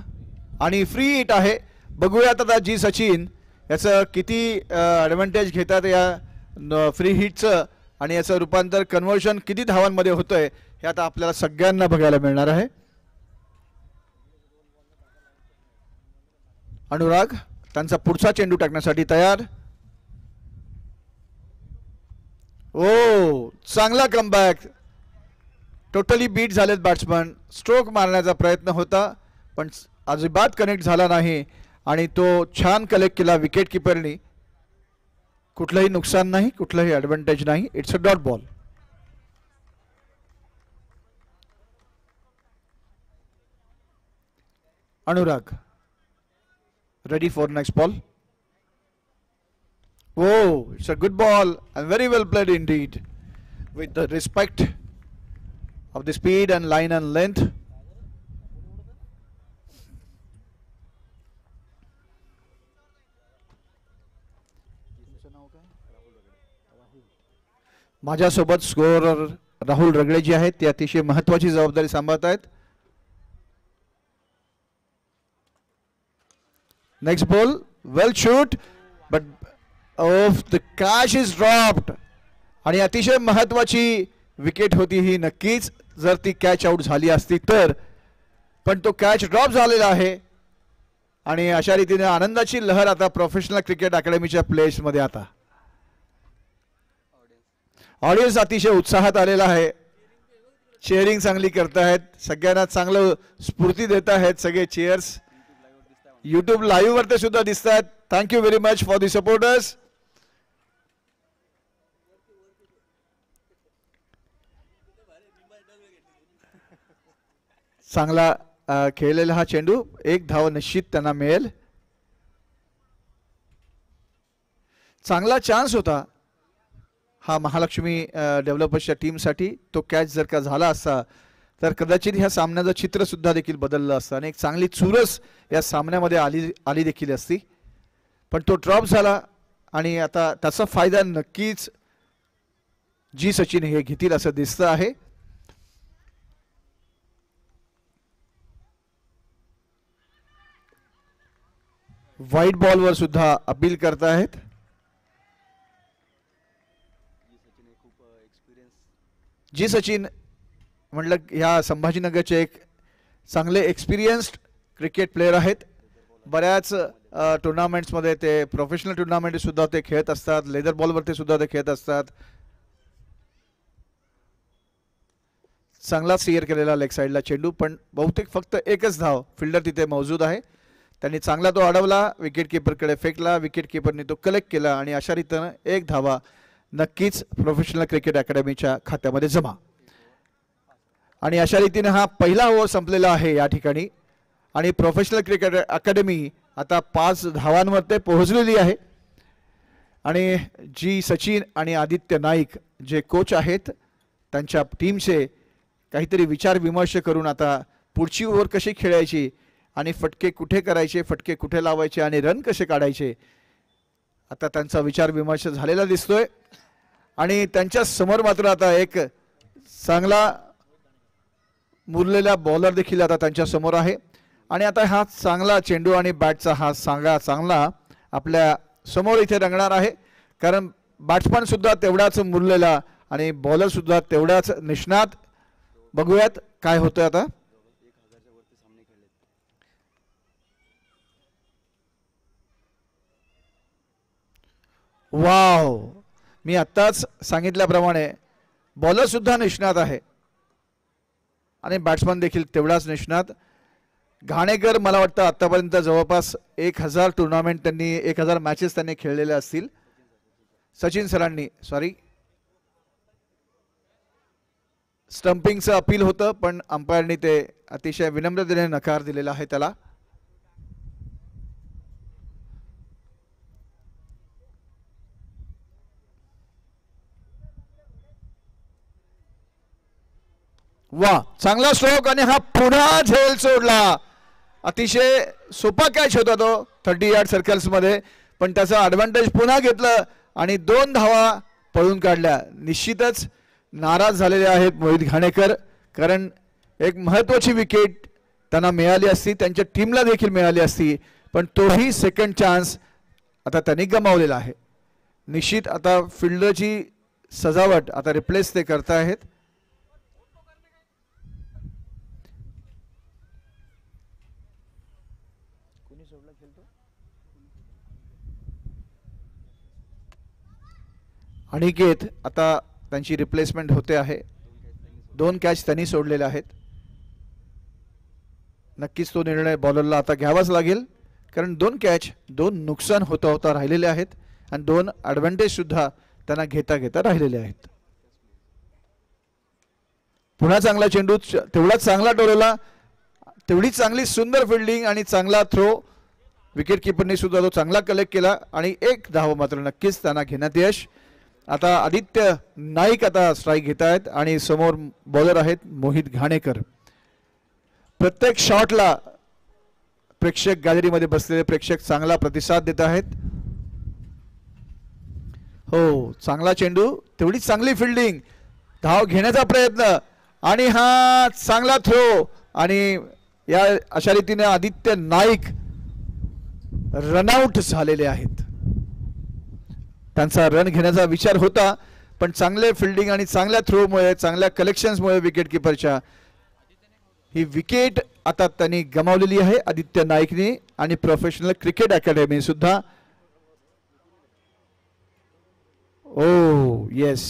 आणि फ्री हिट आहे. बघूयात आता जी सचिन याचं किती ॲडव्हान्टेज घेतात या फ्री हिटचं आणि याचं रूपांतर कन्व्हर्शन किती धावांमध्ये होतंय हे आता आपल्याला सगळ्यांना बघायला मिळणार आहे. अनुराग त्यांचा पुढचा चेंडू टाकण्यासाठी तयार. ओ, चांगला कमबॅक. टोटली बीट झालेत बॅट्समन. स्ट्रोक मारण्याचा प्रयत्न होता पण अजिबात कनेक्ट झाला नाही आणि तो छान कलेक्ट केला विकेट किपरनी. कुठलंही नुकसान नाही, कुठलंही ॲडव्हान्टेज नाही. It's a dot ball. Anurag ready for next ball. Oh, it's a good ball and very well played indeed with the respect of the speed and line and length. माझ्यासोबत scorer Rahul रगडे जी आहेत ते अतिशय महत्त्वाची जबाबदारी सांभाळत आहेत. Next ball, well shoot, but the catch is dropped. आणि अतिशय महत्त्वाची विकेट होती ही नक्कीच जर ती कॅच आउट झाली असती तर, पण तो कॅच ड्रॉप झालेला आहे आणि अशा रीतीने आनंदाची लहर आता प्रोफेशनल क्रिकेट अकॅडमीच्या प्लेयर्समध्ये आता ऑडियन्स अतिशय उत्साहात आलेला आहे. चेअरिंग चांगली करतायत, सगळ्यांना चांगलं स्फूर्ती देत आहेत सगळे चेअर्स. यूट्यूब लाईव्ह वरती सुद्धा दिसत आहेत. Thank you very much for the supporters. चांगला खेळलेला हा चेंडू, एक धाव निश्चित त्यांना मिळेल. चांगला चान्स होता हा महालक्ष्मी डेव्हलपर्सच्या टीमसाठी. तो कॅच जर का झाला असता तर कदाचित ह्या सामन्याचं चित्र सुद्धा देखील बदललं असतं आणि एक चांगली चुरस या सामन्यामध्ये आली देखील असती, पण तो ड्रॉप झाला आणि आता त्याचा फायदा नक्कीच जी सचिन हे घेतील असं दिसतं आहे. व्हाईट बॉलवर सुद्धा अपील करतायत. जी सचिन म्हटलं ह्या संभाजीनगरचे एक चांगले एक्सपिरियन्स्ड क्रिकेट प्लेयर आहेत. बऱ्याच टुर्नामेंट्समध्ये ते प्रोफेशनल टुर्नामेंट सुद्धा ते खेळत असतात. लेदर बॉलवरती सुद्धा ते खेळत असतात. चांगला सिअर केलेला लेग साईडला चेंडू, पण बहुतेक फक्त एकच धाव. फिल्डर तिथे मौजूद आहे. त्यांनी चांगला तो अडवला, विकेट किपरकडे फेकला, विकेट किपरने तो कलेक्ट केला आणि अशा रीतीनं एक धावा नक्कीच प्रोफेशनल क्रिकेट अकॅडमीच्या खात्यामध्ये जमा. आणि अशा रीतीने हा पहिला ओव्हर संपलेला आहे या ठिकाणी आणि प्रोफेशनल क्रिकेट अकॅडमी आता 5 धावांवर ते पोहोचलेली आहे आणि जी सचिन आणि आदित्य नाईक जे कोच आहेत त्यांच्या टीमचे काहीतरी विचार विमर्श करून आता पुढची ओव्हर कशी खेळायची आणि फटके कुठे करायचे, फटके कुठे लावायचे आणि रन कसे काढायचे, आता त्यांचा विचार विमर्श झालेला दिसतोय आणि त्यांच्या समोर मात्र आता एक चांगला मुरलेला बॉलर देखील आता त्यांच्या समोर आहे आणि आता हा चांगला चेंडू आणि बॅटचा हा चांगला आपल्या समोर इथे रंगणार आहे कारण बॅट्समन सुद्धा तेवढाच मुरलेला आणि बॉलर सुद्धा तेवढाच निष्णात. बघूयात काय होतं आता. वाव, मी आत्ताच सांगितल्याप्रमाणे बॉलर सुद्धा निष्णात आहे आणि बॅट्समन देखील तेवढाच निष्णात. घाणेकर मला वाटतं आतापर्यंत जवळपास 1000 टुर्नामेंट त्यांनी 1000 मॅचेस त्यांनी खेळलेले असतील. सचिन सरांनी स्टंपिंगचं अपील होतं पण अंपायरनी ते अतिशय विनम्रतेने नकार दिलेला आहे त्याला. वा, चांगला स्ट्रोक आणि हा पुन्हा झेल सोडला. अतिशय सोपा कॅच होता तो 30 यार्ड सर्कल्स मध्ये पण त्याचा ॲडव्हान्टेज पुन्हा घेतलं आणि 2 धावा पळून काढल्या. निश्चितच नाराज झालेले आहेत मोहित घाणेकर कारण एक महत्त्वाची विकेट त्यांना मिळाली असती, त्यांच्या टीमला देखील मिळाली असती पण तोही सेकंड चान्स आता त्यांनी गमावलेला आहे. निश्चित आता फिल्डरची सजावट आता रिप्लेस ते करतायत. अनिकेत आता त्यांची रिप्लेसमेंट होते आहे. 2 कॅच त्यांनी सोडलेले आहेत. नक्कीच तो निर्णय बॉलरला आता घ्यावाच लागेल कारण 2 कॅच 2 नुकसान होता राहिलेले आहेत आणि 2 ॲडव्हान्टेज सुद्धा त्यांना घेता राहिलेले आहेत. पुन्हा चांगला चेंडू, तेवढाच चांगला डोलवला, तेवढी चांगली सुंदर फिल्डिंग आणि चांगला थ्रो. विकेट किपरने सुद्धा तो चांगला कलेक्ट केला आणि 1 धाव मात्र नक्कीच त्यांना घेण्यात यश. आता आदित्य नाईक आता स्ट्राईक घेत आहेत आणि समोर बॉलर आहेत मोहित घाणेकर. प्रत्येक शॉटला प्रेक्षक गॅलरीमध्ये बसलेले प्रेक्षक चांगला प्रतिसाद देत आहेत. हो, चांगला चेंडू, तेवढी चांगली फिल्डिंग, धाव घेण्याचा प्रयत्न आणि हा चांगला थ्रो आणि या अशा रीतीने आदित्य नाईक रनआउट झालेले आहेत. त्यांचा रन घेण्याचा विचार होता पण चांगले फिल्डिंग आणि चांगल्या थ्रोमुळे, चांगल्या कलेक्शन्समुळे विकेट किपरच्या ही विकेट आता त्यांनी गमावलेली आहे आदित्य नाईकने आणि प्रोफेशनल क्रिकेट अकॅडमी सुद्धा. ओ येस,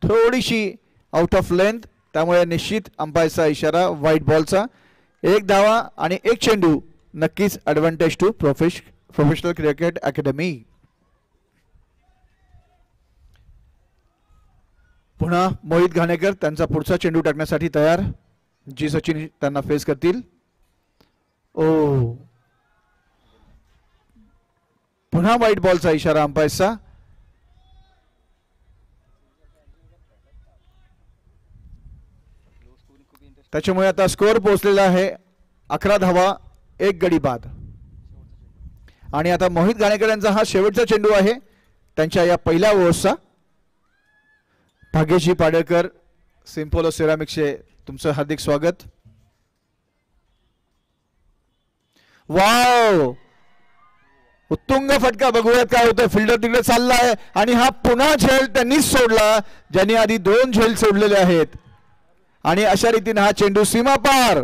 थोडीशी आउट ऑफ लेंथ, त्यामुळे निश्चित अंपायरचा इशारा व्हाईट बॉलचा. 1 धावा आणि 1 चेंडू, नक्कीच advantage to professional cricket academy. पुन्हा मोहित घाणेकर त्यांचा पुढचा चेंडू टाकण्यासाठी तयार, जी सचिन त्यांना फेस करतील. ओ, पुन्हा व्हाईट बॉलचा इशारा अंपायरचा. त्याच्यामुळे आता स्कोअर पोहोचलेला आहे 11 धावा 1 गडी बाद. आणि आता मोहित घाणेकर यांचा हा शेवटचा चेंडू आहे त्यांच्या या पहिल्या ओव्हरचा. भाग्यजी पाडळकर, सिम्पोलो सिरामिक्सचे तुमचं हार्दिक स्वागत. वाव, उत्तुंग फटका. बघूयात काय होतं. फिल्डर तिकडे चाललाय आणि हा पुन्हा झेल त्यांनीच सोडला, ज्यांनी आधी 2 झेल सोडलेले आहेत. आणि अशा रीतीने हा चेंडू सीमा पार.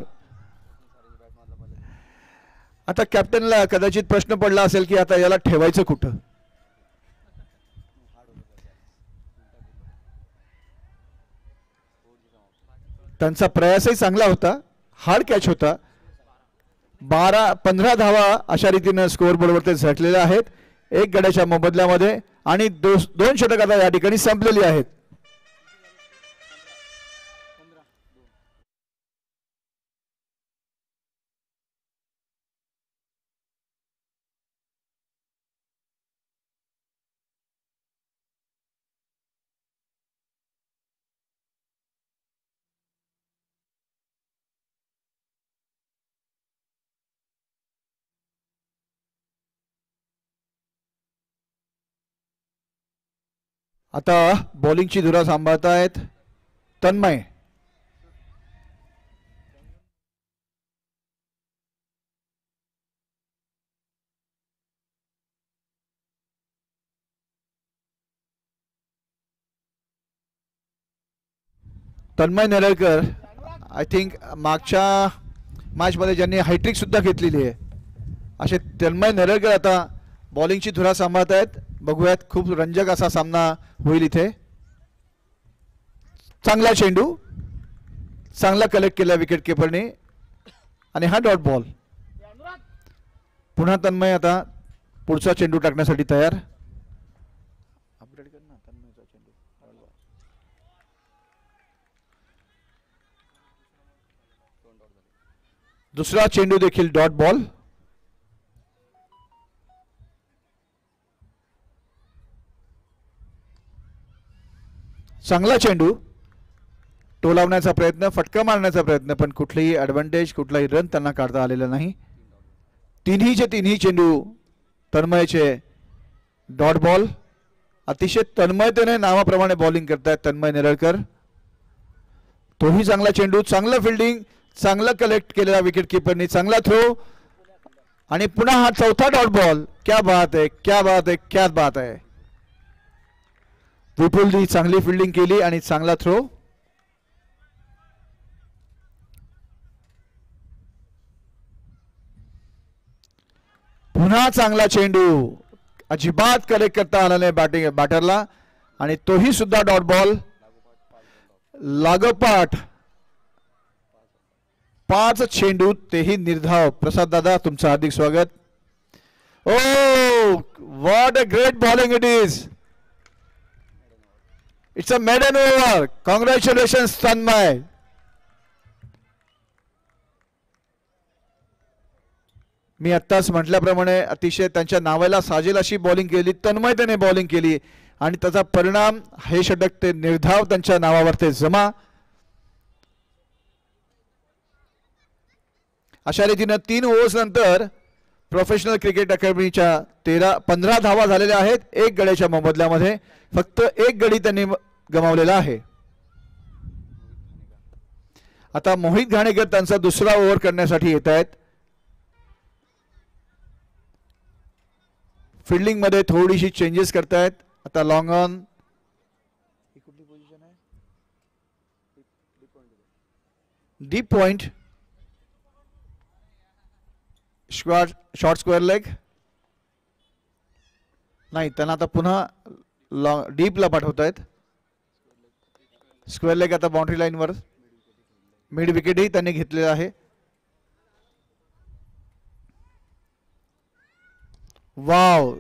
आता कॅप्टनला कदाचित प्रश्न पडला असेल की आता याला ठेवायचं कुठं. त्यांचा प्रयासही चांगला होता, हार्ड कॅच होता. 12-15 धावा अशा रीतीने स्कोअर बोर्डवर ते झटलेले आहेत 1 गड्याच्या मोबदल्यामध्ये. आणि 2 षटक आता या ठिकाणी संपलेली आहेत. आता बॉलिंगची धुरा सांभाळतायत तन्मय. तन्मय नेरळकर आय थिंक मागच्या मॅचमध्ये ज्यांनी हायट्रिक सुद्धा घेतलेली आहे असे तन्मय नेरळकर आता बॉलिंगची धुरा सांभाळतायत. बघूयात, खूप रंजक असा सामना होईल इथे. चांगला चेंडू, चांगला कलेक्ट केला विकेट किपरने आणि हा डॉट बॉल. पुन्हा तन्मय आता पुढचा चेंडू टाकण्यासाठी तयार. अपडेट कर ना तन्मयचा चेंडू. दुसरा चेंडू देखील डॉट बॉल. चांगला चेंडू, टोलावण्याचा प्रयत्न, फटका मारण्याचा प्रयत्न, पण कुठलीही ॲडव्हान्टेज, कुठलाही रन त्यांना काढता आलेला नाही. तिन्ही चेंडू तन्मयचे डॉट बॉल. अतिशय तन्मयतेने नावाप्रमाणे बॉलिंग करतायत तन्मय नेरळकर. तोही चांगला चेंडू, चांगलं फिल्डिंग, चांगलं कलेक्ट केलेला विकेट किपरनी, चांगला थ्रो आणि पुन्हा हा चौथा डॉट बॉल. क्या बात है, क्या बात है, क्या बात है. विपुलजी चांगली फिल्डिंग केली आणि चांगला थ्रो. पुन्हा चांगला चेंडू, अजिबात कलेक्ट करता आला नाही बॅटरला आणि तोही सुद्धा डॉट बॉल. लागोपाठ 5 चेंडू, तेही निर्धाव. प्रसाद दादा तुमचं हार्दिक स्वागत. Oh what a great bowling it is. It's a maiden over. Congratulations Tanmay. मी आत्ताच म्हटल्याप्रमाणे अतिशय त्यांच्या नावाला साजेल अशी बॉलिंग केली, तन्मयतेने बॉलिंग केली आणि त्याचा परिणाम हे षटक ते निर्धाव त्यांच्या नावावर ते जमा. अशा रीतीने 3 ओव्हर्स नंतर प्रोफेशनल क्रिकेट अकॅडमीच्या 15 धावा झालेल्या आहेत 1 गड्याच्या मोबदल्यामध्ये. फक्त 1 गडी त्यांनी गमावलेला आहे. आता मोहित घाणेकर त्यांचा दुसरा ओव्हर करण्यासाठी येत आहेत. फिल्डिंग मध्ये थोडीशी चेंजेस करतायत. आता लॉंग ऑन, कुठली पोझिशन आहे, deep point, short square leg नाही, त्यांना आता पुन्हा डीपला पाठवत आहेत. स्क्वेअर लेग आता बाउंड्री लाईनवर. मिड विकेटही त्यांनी घेतलेला आहे. वाव,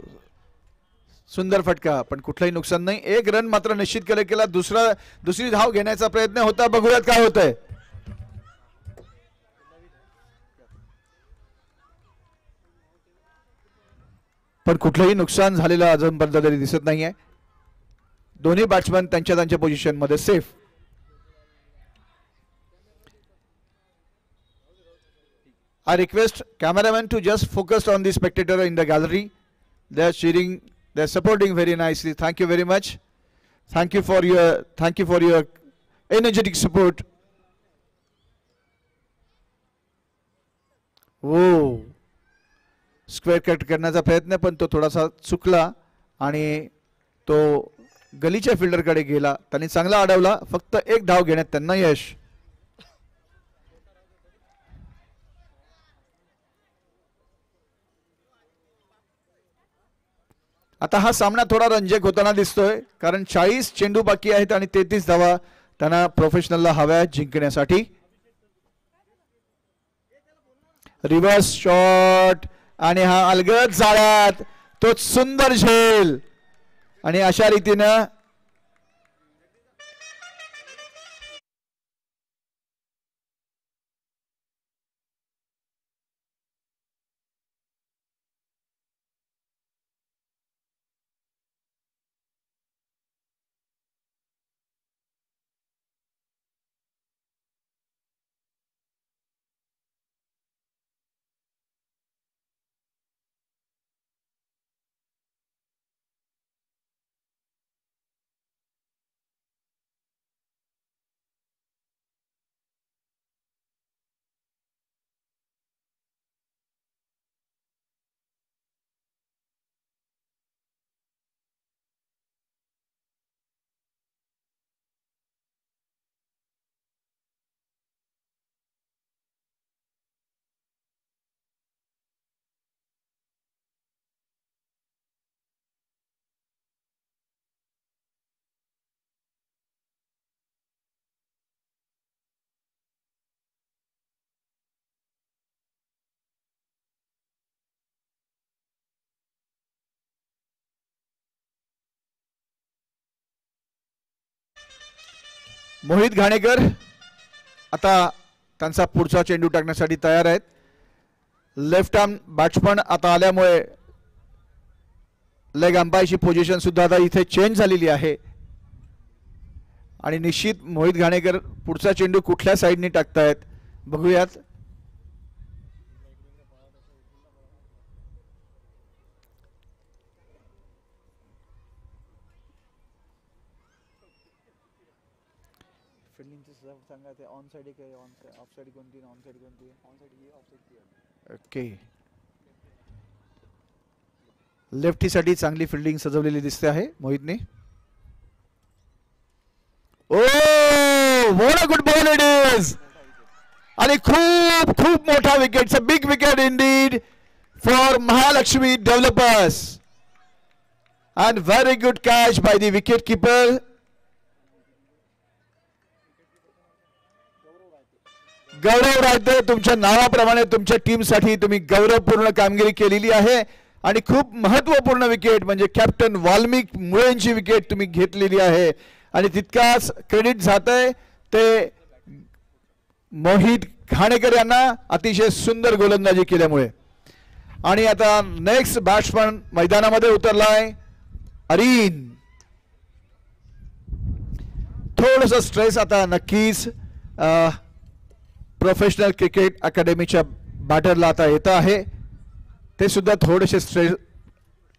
सुंदर फटका, पण कुठलंही नुकसान नाही. एक रन मात्र निश्चित केला. दुसरी धाव घेण्याचा प्रयत्न होता. बघूयात काय होतंय. पण कुठलंही नुकसान झालेलं अजूनपर्यंत तरी दिसत नाहीये. दोन्ही बॅट्समन त्यांच्या पोझिशन मध्ये safe. I request cameraman to just focus on the spectator in the gallery. They are cheering, they are supporting very nicely. Thank you very much. Thank you for your energetic support. Oh, square cut करण्याचा प्रयत्न, पण तो थोडासा चुकला आणि तो गलीच्या फिल्डरकडे गेला. त्यांनी चांगला अडवला. फक्त एक धाव घेण्यात त्यांना यश. आता हा सामना थोडा रंजक होताना दिसतोय, कारण 40 चेंडू बाकी आहेत आणि 33 धावा त्यांना प्रोफेशनलला हव्या जिंकण्यासाठी. रिव्हर्स शॉट आणि हा अलगद जाळ्यात तो सुंदर झेल. आणि अशा रीतीनं मोहित घाणेकर आता त्यांचा पुढचा चेंडू टाकण्यासाठी तयार आहेत. लेफ्ट आर्म बॅट्समन आता आल्यामुळे लेग अंपायरची पोझिशन सुद्धा आता इथे चेंज झालेली आहे आणि निश्चित मोहित घाणेकर पुढचा चेंडू कुठल्या साईडने टाकतायत बघूयात. ओके, लेफ्टी साठी चांगली फिल्डिंग सजवलेली दिसते आहे मोहितने. Oh what a good ball it is. आणि खूप खूप मोठा wicket, big wicket Indeed for Mahalakshmi developers and very good catch by the wicket keeper. गौरव रायते, तुमच्या नावाप्रमाणे तुमच्या टीमसाठी तुम्ही गौरवपूर्ण कामगिरी केलेली आहे आणि खूप महत्त्वपूर्ण विकेट म्हणजे कॅप्टन वाल्मिक मुळेंची विकेट तुम्ही घेतलेली आहे आणि तितकाच क्रेडिट जातंय ते मोहित घाणेकर यांना अतिशय सुंदर गोलंदाजी केल्यामुळे. आणि आता नेक्स्ट बॅट्समन मैदानामध्ये उतरलाय अरीन. थोडंसं स्ट्रेस आता नक्कीच प्रोफेशनल क्रिकेट अकॅडमीच्या बॅटरला आता येत आहे. ते सुद्धा थोडेसे स्ट्रेस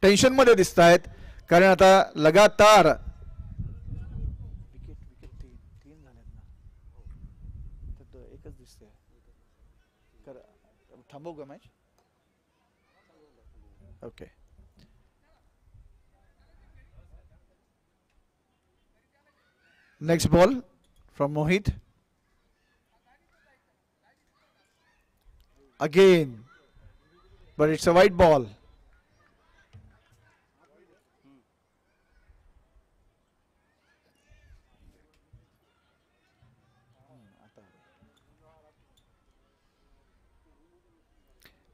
टेन्शन मध्ये दिसत आहेत कारण आता लगातार एकच दिसते. थांबवू का match? Okay. Next ball from Mohit. Again, but it's a white ball.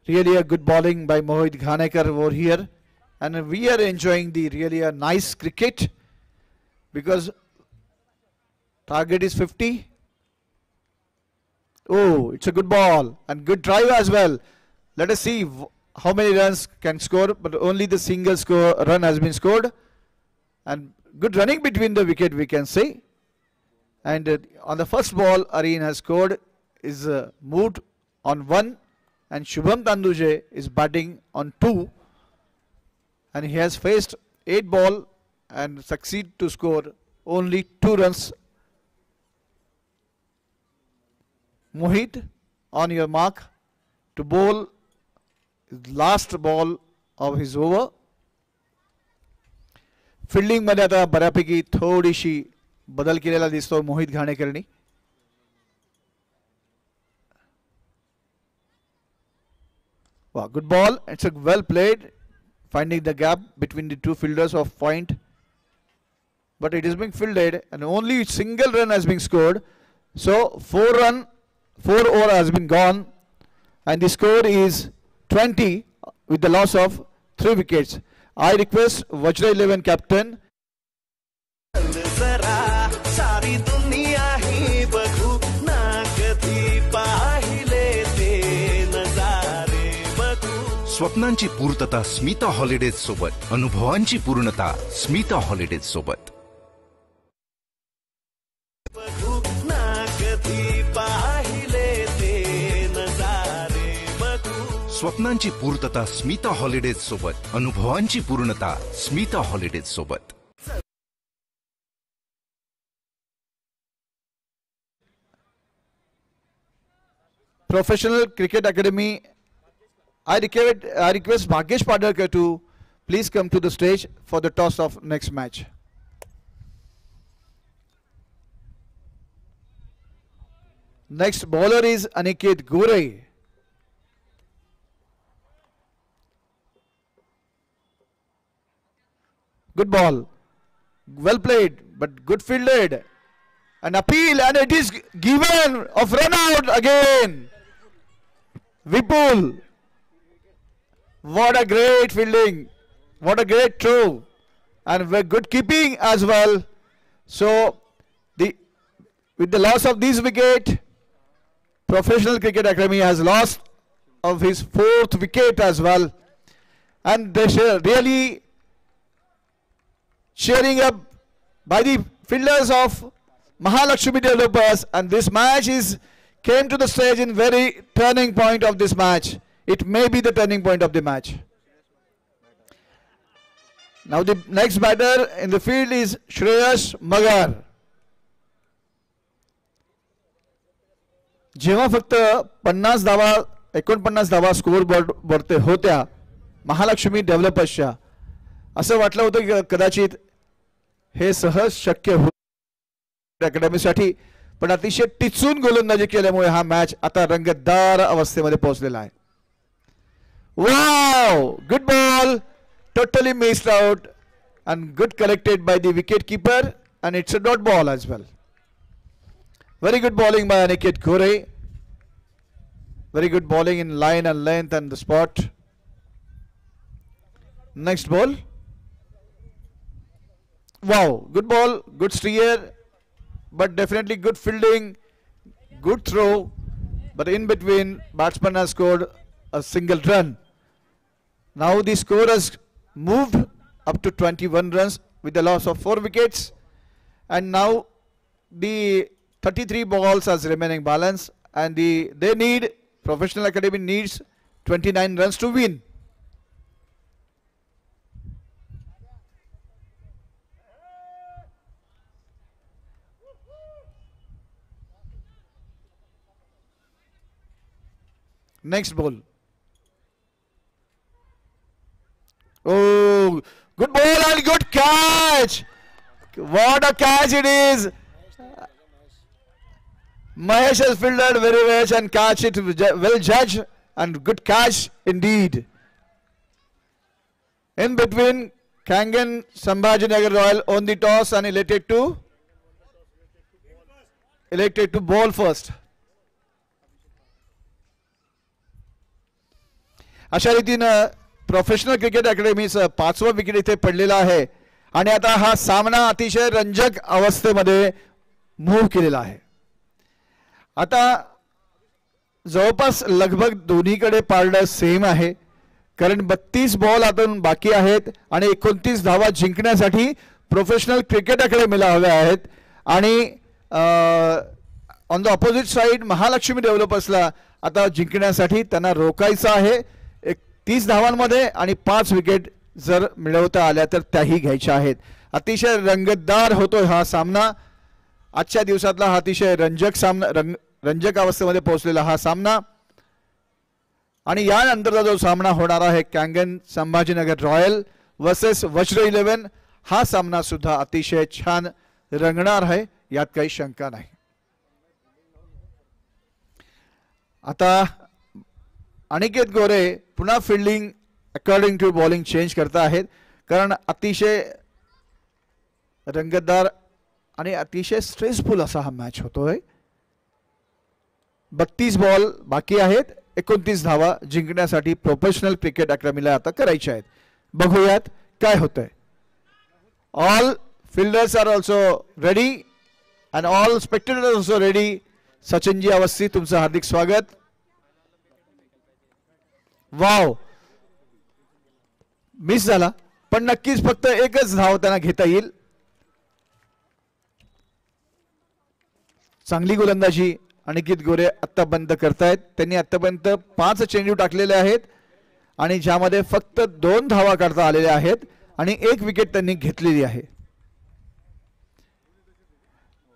Really a good bowling by Mohit Ghanekar over here, and we are enjoying the really a nice cricket because target is 50. Oh, it's a good ball and good drive as well. Let us see how many runs can score, but only the single run has been scored, and good running between the wicket we can say. And on the first ball, Areen has scored, is moved on 1, and Shubham Tanduje is batting on 2, and he has faced 8 ball and succeed to score only 2 runs. Mohit, on your mark to bowl his last ball of his over. Fielding मध्ये आता बऱ्यापैकी थोडीशी बदल केलेला दिसतो Mohit घाणेकरनी. Wow, good ball. It's a well played, finding the gap between the two fielders of point. But it is being fielded and only single run has been scored. So 4 over has been gone, and the score is 20 with the loss of 3 wickets. I request Vajra 11 captain. जरा सारी दुनिया ही बघू ना कधी पाहिले ते नजारे बघू. स्वप्नांची पूर्तता स्मिता हॉलिडेज सोबत, अनुभवांची पूर्णता स्मिता हॉलिडेज सोबत. बघू ना कधी पाहिले ते नजारे बघू. स्वप्नांची पूर्तता स्मिता हॉलिडेज सोबत, अनुभवांची पूर्णता स्मिता हॉलिडेज सोबत. Professional Cricket Academy, I request Bhagyesh Padarkar to please come to the stage for the toss of next match. Next bowler is Aniket Gore. Good ball, well played, but good fielded. An appeal, and it is given of run out again. Vipul, what a great fielding, what a great throw, and good keeping as well. So, with the loss of this wicket, Professional Cricket Academy has lost of his 4th wicket as well, and they really cheering up by the fielders of Mahalakshmi Developers, and this match came to the stage in very turning point of this match. It may be the turning point of the match. Now the next batter in the field is Shreyas Magar. जेव्हा फक्त 50 धावा 49 धावा score board होत्या महालक्ष्मी डेव्हलपर्सच्या, असं वाटलं होतं की कदाचित हे सहज शक्य होईल अकॅडमीसाठी, पण अतिशय टिचून गोलंदाजी केल्यामुळे हा मॅच आता रंगतदार अवस्थेमध्ये पोहोचलेला आहे. Wow, good ball, totally missed out and good collected by the wicket keeper, and it's a dot ball as well. Very good bowling by Aniket Gore. Very good bowling in line and length and the spot. Next ball. Wow, good ball, good steer, but definitely good fielding, good throw, but in between batsman has scored a single run. Now the score has moved up to 21 runs with the loss of 4 wickets, and now the 33 balls as remaining balance, and Professional Academy needs 29 runs to win. Next ball. Oh, good ball and good catch. What a catch it is. Mahesh has fielded very well and catch it well judged, and good catch indeed. In between, Kangan Sambhajinagar Royal on the toss and elected to bowl first. अशा रीतीनं professional cricket अकॅडमीचं 5वं wicket इथे पडलेलं आहे आणि आता हा सामना अतिशय रंजक अवस्थेमध्ये मूव्ह केलेला आहे. आता जवळपास लगभग दोन्हीकडे पारडं सेम आहे, कारण 32 बॉल आतून बाकी आहेत आणि 29 धावा जिंकण्यासाठी प्रोफेशनल क्रिकेट अकॅडमीला हव्या आहेत. आणि on the opposite side Mahalakshmi डेव्हलपर्सला आता जिंकण्यासाठी त्यांना रोखायचं आहे 30 धावांमध्ये आणि 5 विकेट जर मिळवता आल्या तर त्याही घ्यायच्या आहेत. अतिशय रंगतदार होतोय हा सामना. आजच्या दिवसातला हा अतिशय रंजक अवस्थेमध्ये पोहोचलेला हा सामना. आणि यानंतरचा जो सामना होणार आहे कॅंगन संभाजीनगर रॉयल वर्सेस वज्र 11, हा सामना सुद्धा अतिशय छान रंगणार आहे, यात काही शंका नाही. आता अनिकेत गोरे पुन्हा fielding according to bowling change करत आहेत, कारण अतिशय रंगतदार आणि अतिशय स्ट्रेसफुल असा हा मॅच होतोय. 32 बॉल बाकी आहेत, 29 धावा जिंकण्यासाठी प्रोफेशनल क्रिकेट अकॅडमीला आता करायच्या आहेत. बघूयात काय होतंय. All fielders are also ready and all spectators are also ready. Sachinji Awasthi तुमचं हार्दिक स्वागत. वाव, मिस झाला पण नक्कीच फक्त एकच धाव त्यांना घेता येईल. चांगली गोलंदाजी अनिकेत गोरे आत्तापर्यंत करतायत. त्यांनी आत्तापर्यंत 5 चेंडू टाकलेले आहेत आणि ज्यामध्ये फक्त 2 धावा काढता आलेल्या आहेत आणि 1 विकेट त्यांनी घेतलेली आहे.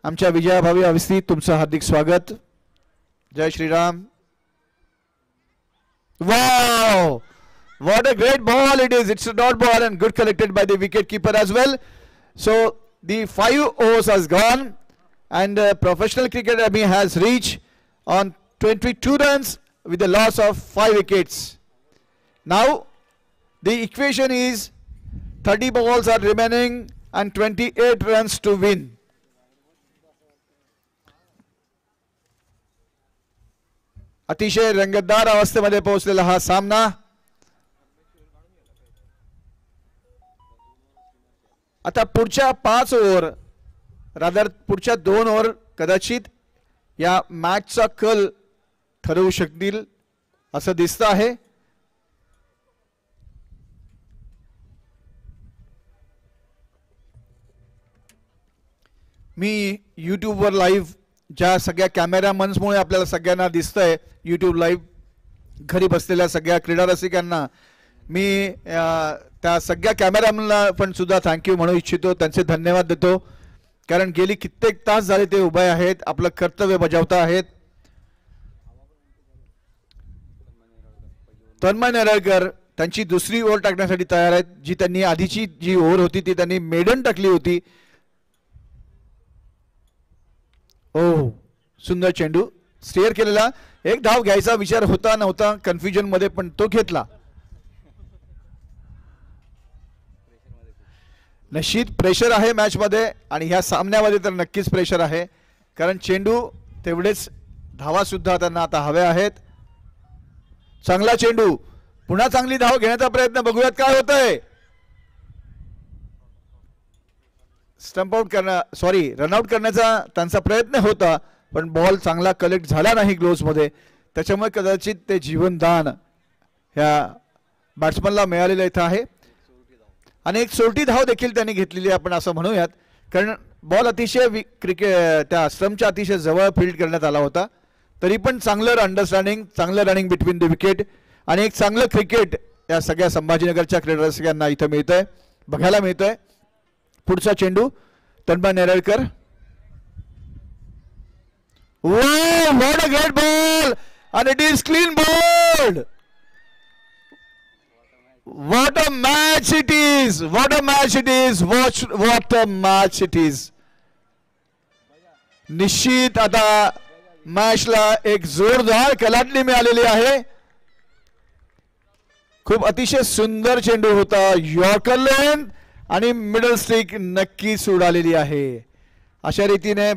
आमच्या विजयाभावी अवस्थी तुमचं हार्दिक स्वागत. जय Shriram. Wow, what a great ball it is. It's a dot ball and good collected by the wicket keeper as well. So the 5 overs has gone and professional cricket academy has reached on 22 runs with a loss of 5 wickets. Now the equation is 30 balls are remaining and 28 runs to win. अतिशय रंगतदार अवस्थेमध्ये पोहोचलेला हा सामना. आता पुढच्या 5 over rather पुढच्या 2 over कदाचित या मॅचचा कल ठरवू शकतील असं दिसतं आहे. मी यूट्यूबवर लाईव्ह ज्या सगळ्या कॅमेरामन्समुळे आपल्याला सगळ्यांना दिसतंय यूट्यूब लाईव्ह घरी बसलेल्या सगळ्या क्रीडा रसिकांना मी त्या सगळ्या कॅमेरामॅनला पण सुद्धा थँक्यू म्हणू इच्छितो. त्यांचे धन्यवाद देतो, कारण गेली कित्येक तास झाले ते उभे आहेत, आपलं कर्तव्य बजावता आहेत. तन्मय नेरळकर त्यांची दुसरी ओव्हर टाकण्यासाठी तयार आहेत. जी त्यांनी आधीची जी ओव्हर होती ती त्यांनी मेडन टाकली होती. ओ सुंदर चेंडू स्टेअर केलेला. 1 धाव घ्यायचा विचार होता नव्हता कन्फ्युजन मध्ये, पण तो घेतला. निश्चित प्रेशर आहे मॅच मध्ये आणि ह्या सामन्यामध्ये तर नक्कीच प्रेशर आहे, कारण चेंडू तेवढेच धावा सुद्धा त्यांना आता हव्या आहेत. चांगला चेंडू, पुन्हा चांगली धाव घेण्याचा प्रयत्न. बघूयात काय होतंय. स्टंप आउट रनआउट करण्याचा त्यांचा प्रयत्न होता, पण बॉल चांगला कलेक्ट झाला नाही ग्लोव्ज मध्ये, त्याच्यामुळे कदाचित ते जीवनदान ह्या बॅट्समनला मिळालेलं इथं आहे. आणि एक सोरटी धाव देखील त्यांनी घेतलेली आपण असं म्हणूयात, कारण बॉल अतिशय त्या स्टंपच्या अतिशय जवळ फील्ड करण्यात आला होता. तरी पण चांगलं अंडरस्टँडिंग, चांगलं रनिंग बिटवीन द विकेट आणि एक चांगलं क्रिकेट या सगळ्या संभाजीनगरच्या क्रीडारसिकांना इथं मिळतंय, बघायला मिळतंय. पुढचा चेंडू Tanmay Neralkar. Wow, what a great ball and it is clean bowled. What a match it is. What a match it is. What a match it is. निश्चित आता मॅचला एक जोरदार कलाटणी मिळालेली आहे. खूप अतिशय सुंदर चेंडू होता. यॉर्कर लेन आणि मिडल स्टिक नक्कीच उडालेली आहे. अशा रीतीने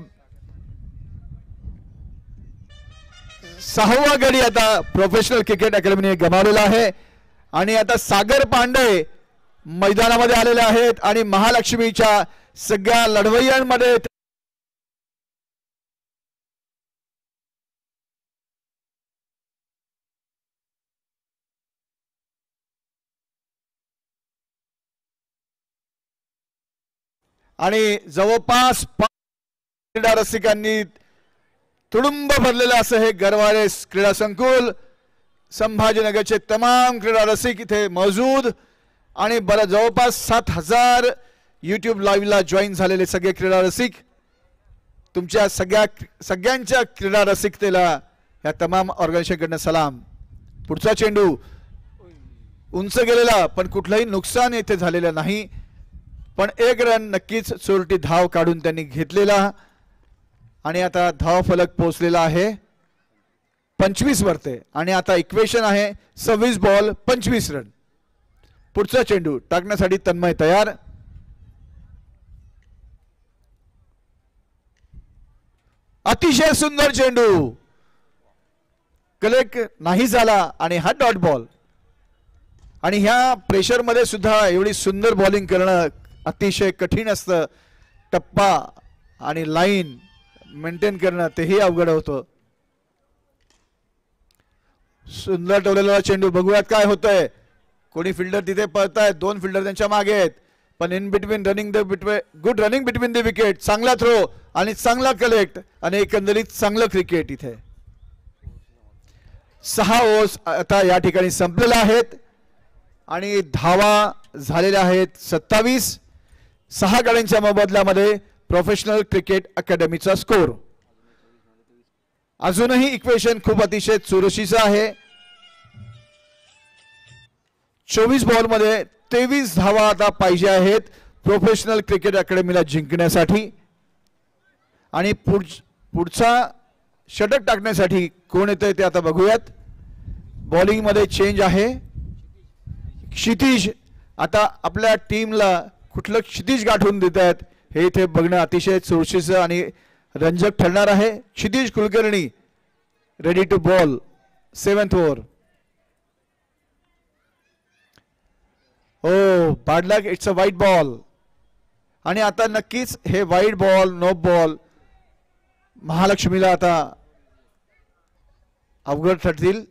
6वा गडी आता प्रोफेशनल क्रिकेट अकॅडमीने गमावलेला आहे आणि आता सागर पांडे मैदानामध्ये आलेले आहेत आणि महालक्ष्मीच्या सगळ्या लढवय्यांमध्ये आणि जवळपास क्रीडा रसिकांनी तुडुंब भरलेलं असं हे गरवारे क्रीडा संकुल. संभाजीनगरचे तमाम क्रीडा रसिक इथे मौजूद आणि बरं जवळपास 7,000 यूट्यूब लाईव्हला जॉईन झालेले सगळे क्रीडा रसिक. तुमच्या सगळ्यांच्या क्रीडा रसिकतेला या तमाम ऑर्गनायझेशनकडनं सलाम. पुढचा चेंडू उंच गेलेला पण कुठलंही नुकसान येथे झालेलं नाही, पण एक रन नक्कीच चोरटी धाव काढून त्यांनी घेतलेला आणि आता धाव फलक पोहोचलेला आहे 25 वरते आणि आता इक्वेशन आहे 26 बॉल 25 रन. पुढचा चेंडू टाकण्यासाठी तन्मय तयार. अतिशय सुंदर चेंडू कलेक्ट नाही झाला आणि हा डॉट बॉल. आणि ह्या प्रेशर मध्ये सुद्धा एवढी सुंदर बॉलिंग करणं अतिशय कठीण असतं. टप्पा आणि लाईन मेंटेन करणं तेही अवघड होतं. सुंदर ठेवलेला चेंडू. बघूयात काय होतंय. कोणी फिल्डर तिथे पळतायत, 2 फिल्डर त्यांच्या मागे आहेत, पण in between running good running between the wicket. चांगला थ्रो आणि चांगला कलेक्ट आणि एकंदरीत चांगलं क्रिकेट. इथे 6 ओव्हर्स आता या ठिकाणी संपलेल्या आहेत आणि धावा झालेल्या आहेत 27. 6 गाड्यांच्या मोबदल्यामध्ये प्रोफेशनल क्रिकेट अकॅडमीचा स्कोर. अजूनही इक्वेशन खूप अतिशय चुरशीचं आहे. 24 बॉल मध्ये 23 धावा आता पाहिजे आहेत प्रोफेशनल क्रिकेट अकॅडमीला जिंकण्यासाठी. आणि पुढचा षटक टाकण्यासाठी कोण येतंय ते आता बघूयात. बॉलिंग मध्ये चेंज आहे. क्षितिज आता आपल्या टीमला कुठलं क्षितिज गाठून देत आहेत हे इथे बघणं अतिशय चुरशीचं आणि रंजक ठरणार आहे. Kshitij Kulkarni ready to bowl 7th over. Oh bad luck, it's a wide ball. आणि आता नक्कीच हे वाईट बॉल नो बॉल महालक्ष्मीला आता अवघड ठरतील.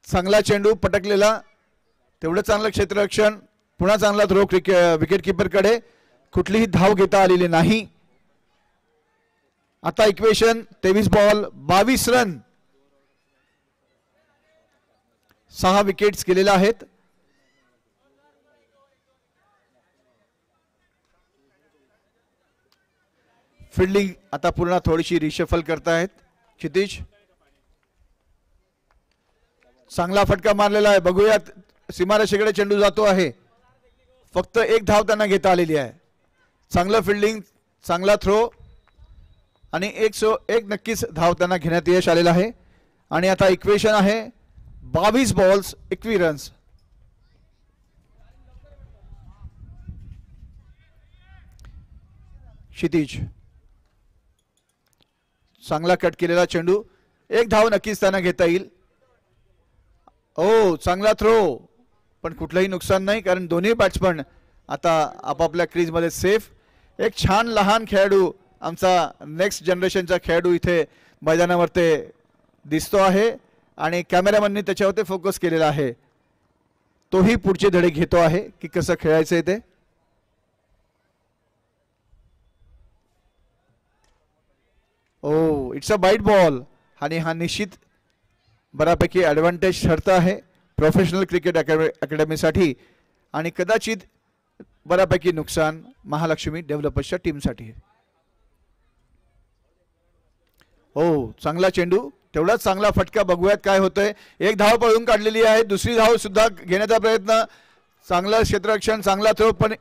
चांगला चेंडू पटकलेला, तेवढं चांगलं क्षेत्ररक्षण, पुन्हा चांगला थ्रो विकेट किपरकडे. कुठलीही धाव घेता आलेली नाही. आता इक्वेशन 23 बॉल 22 रन. 6 विकेट्स गेलेल्या आहेत. फिल्डिंग आता पूर्ण थोडीशी रिशफल करतायत क्षितिज. चांगला फटका मारलेला आहे. बघूयात सीमारेषेकडे चेंडू जातो आहे. फक्त 1 धाव त्यांना घेता आलेली आहे. चांगलं फिल्डिंग, चांगला थ्रो आणि 101 नक्कीच धाव त्यांना घेण्यात यश आलेलं आहे. आणि आता इक्वेशन आहे 22 बॉल्स 21 रन्स. क्षितिज चांगला कट केलेला चेंडू. 1 धाव नक्कीच त्यांना घेता येईल. ओ चांगला थ्रो पण कुठलंही नुकसान नाही कारण दोन्ही बॅट्समन आता आपापल्या क्रीजमध्ये सेफ. एक छान लहान खेळाडू आमचा नेक्स्ट जनरेशनचा खेळाडू इथे मैदानावरती दिसतो आहे आणि कॅमेरामॅननी त्याच्यावरती फोकस केलेला आहे. तोही पुढचे धडे घेतो आहे की कसं खेळायचं ते. Oh it's a wide ball आणि हा निश्चित बऱ्यापैकी ॲडव्हान्टेज ठरतं आहे प्रोफेशनल क्रिकेट अकॅडमीसाठी आणि कदाचित बऱ्यापैकी नुकसान महालक्ष्मी डेव्हलपर्सच्या टीमसाठी. हो चांगला चेंडू, तेवढाच चांगला फटका. बघूयात काय होतंय. 1 धाव पळून काढलेली आहे. दुसरी धाव सुद्धा घेण्याचा प्रयत्न. चांगलं क्षेत्ररक्षण, चांगला थ्रो पण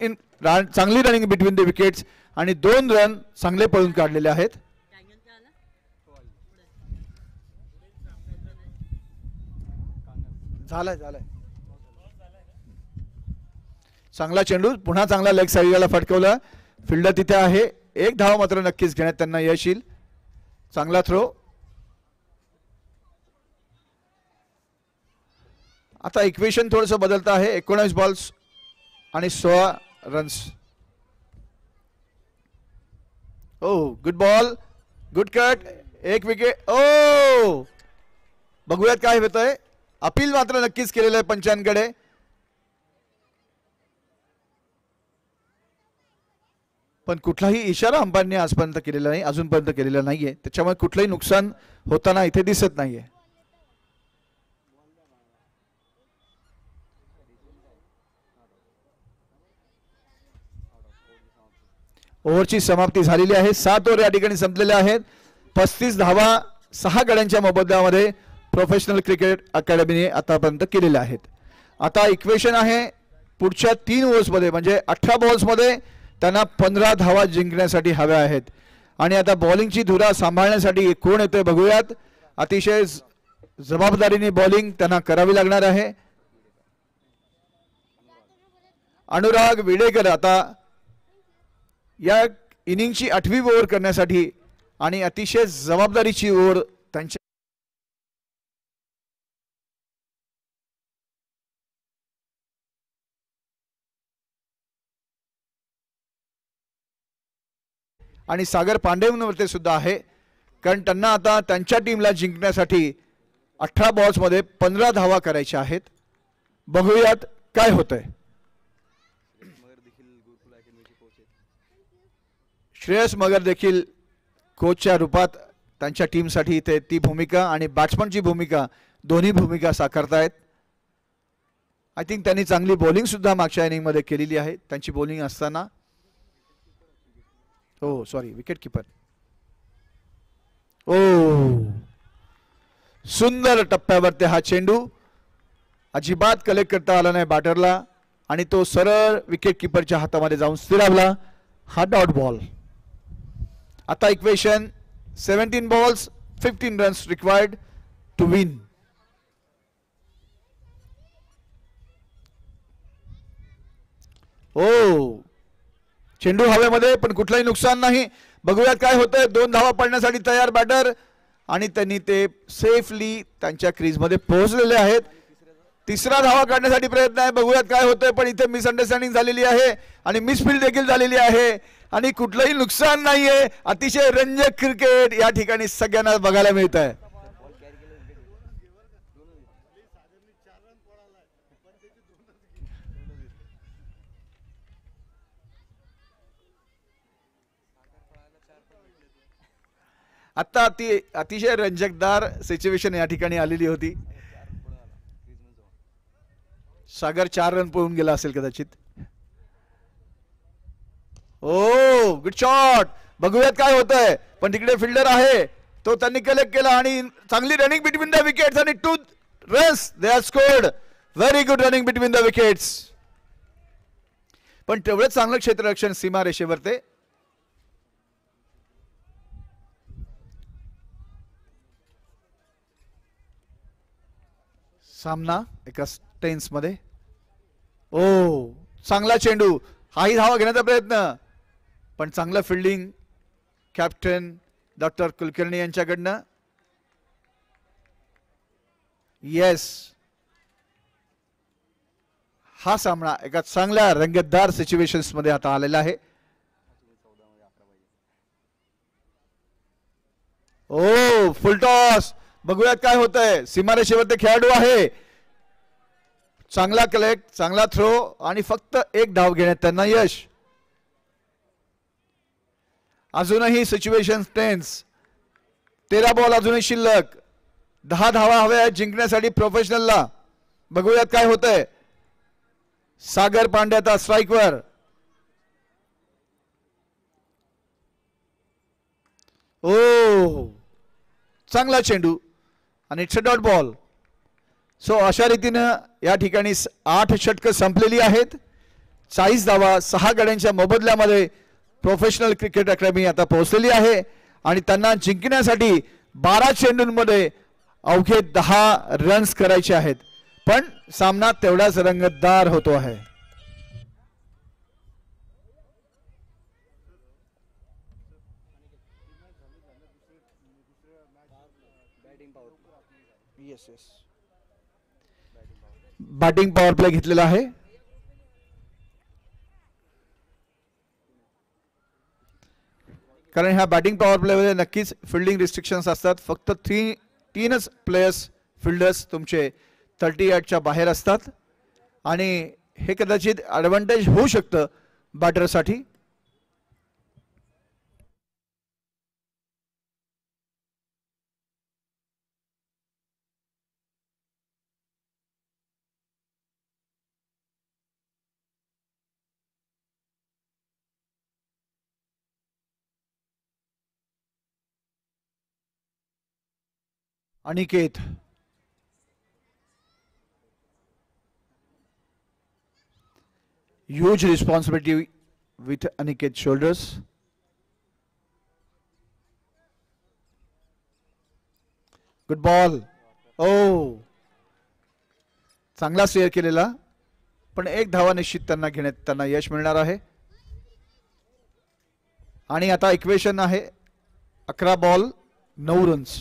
चांगली रनिंग बिटवीन द विकेट्स आणि 2 रन चांगले पळून काढलेले आहेत. झालाय चांगला चेंडू. पुन्हा चांगला लेग साईडला फटकवला. फिल्डर तिथे आहे. 1 धाव मात्र नक्कीच घेण्यात त्यांना यश येईल. चांगला थ्रो. आता इक्वेशन थोडंसं बदलतं आहे. 19 बॉल्स आणि 16 रन्स. ओ गुड बॉल, गुड कट, एक विकेट. ओ बघूयात काय होतंय. अपील मात्र नक्कीच केलेलं आहे पंचांकडे. पण कुठलाही इशारा अंपायरने आजपर्यंत केलेला नाही, अजूनपर्यंत केलेला नाहीये. त्याच्यामुळे कुठलंही नुकसान होताना इथे दिसत नाहीये. ओव्हरची समाप्ती झालेली आहे. 7 ओव्हर या ठिकाणी संपलेल्या आहेत. 35 धावा 6 गड्यांच्या मोबदल्यामध्ये प्रोफेशनल क्रिकेट अकॅडमीने आतापर्यंत केलेल्या आहेत. आता इक्वेशन आहे पुढच्या 3 ओव्हर्समध्ये म्हणजे 18 बॉल्समध्ये त्यांना 15 धावा जिंकण्यासाठी हव्या आहेत. आणि आता बॉलिंगची धुरा सांभाळण्यासाठी कोण येते बघूयात. अतिशय जबाबदारीने बॉलिंग त्यांना करावी लागणार आहे. अनुराग विडेकर आता या इनिंगची 8वी ओव्हर करण्यासाठी आणि अतिशय जबाबदारीची ओव्हर त्यांच्या आणि सागर पांडेवरती सुद्धा आहे. कारण त्यांना आता त्यांच्या टीमला जिंकण्यासाठी 18 बॉल्समध्ये 15 धावा करायच्या आहेत. बघूयात काय होतंय. श्रेयस मगर देखील कोचच्या रूपात त्यांच्या टीमसाठी इथे ती भूमिका आणि बॅट्समनची भूमिका दोन्ही भूमिका साकारतायत. आय थिंक त्यांनी चांगली बॉलिंग सुद्धा मागच्या इनिंगमध्ये केलेली आहे. त्यांची बॉलिंग असताना ओ सॉरी विकेट कीपर. ओ सुंदर टप्प्यावरती हा चेंडू अजिबात कलेक्ट करता आला नाही बॅटरला आणि तो सरळ विकेट कीपरच्या हातामध्ये जाऊन स्थिरावला. हा डॉट बॉल. आता equation 17 balls 15 runs required to win. Oh चेंडू हवेमध्ये पण कुठलंही नुकसान नाही. बघूयात काय होतंय. 2 धावा पडण्यासाठी तयार बॅटर आणि त्यांनी ते सेफली त्यांच्या क्रीजमध्ये पोहोचलेले आहेत. 3रा धावा काढण्यासाठी प्रयत्न आहे. बघूयात काय होतंय. पण इथे मिसअंडरस्टँडिंग झालेली आहे आणि मिसफील्ड देखील झालेली आहे आणि कुठलंही नुकसान नाहीये. अतिशय रंजक क्रिकेट या ठिकाणी सगळ्यांना बघायला मिळत आहे. आता अतिशय रंजकदार सिच्युएशन या ठिकाणी आलेली होती. सागर 4 रन पळून गेला असेल कदाचित. ओ गुड शॉट. बघूयात काय होतंय. पण तिकडे फिल्डर आहे तो त्यांनी कलेक्ट केला आणि चांगली रनिंग बिटवीन द विकेट्स आणि 2 runs they are scored. Very good running between the wickets. पण तेवढंच चांगलं क्षेत्ररक्षण सीमा रेषेवर ते. सामना एका टेन्स मध्ये. ओ चांगला चेंडू. हाही धावा घेण्याचा प्रयत्न पण चांगलं फिल्डिंग कॅप्टन डॉक्टर कुलकर्णी यांच्याकडनं. येस हा सामना एका चांगल्या रंगतदार सिच्युएशन्स मध्ये आता आलेला आहे. ओ फुल टॉस. बघूयात काय होतंय. सीमारेषेवर ते खेळाडू आहे. चांगला कलेक्ट चांगला थ्रो आणि फक्त 1 धाव घेण्यात त्यांना यश. अजूनही सिच्युएशन टेन्स. 13 बॉल अजूनही शिल्लक. 10 धावा हव्या जिंकण्यासाठी प्रोफेशनलला. बघूयात काय होतंय. सागर पांडे आता स्ट्राईकवर. ओ चांगला चेंडू आणि it's a dot ball. So अशा रीतीनं या ठिकाणी 8 षटकं संपलेली आहेत. 40 धावा 6 गड्यांच्या मोबदल्यामध्ये प्रोफेशनल क्रिकेट अकॅडमी आता पोहोचलेली आहे आणि त्यांना जिंकण्यासाठी 12 चेंडूंमध्ये अवघे 10 रन्स करायचे आहेत. पण सामना तेवढाच रंगतदार होतो आहे. बॅटिंग पॉवर प्ले घेतलेला आहे. कारण ह्या बॅटिंग पॉवर प्ले मध्ये नक्कीच फिल्डिंग रिस्ट्रिक्शन्स असतात. फक्त तीनच प्लेयर्स फिल्डर्स तुमचे 38च्या बाहेर असतात आणि हे कदाचित ॲडव्हान्टेज होऊ शकतं बॅटरसाठी. Aniket huge responsibility with Aniket's shoulders. Good ball. Oh, चांगला स्टेअर केलेला, पण एक धावा निश्चित त्यांना यश मिळणार आहे. आणि आता इक्वेशन आहे 11 बॉल 9 रन्स.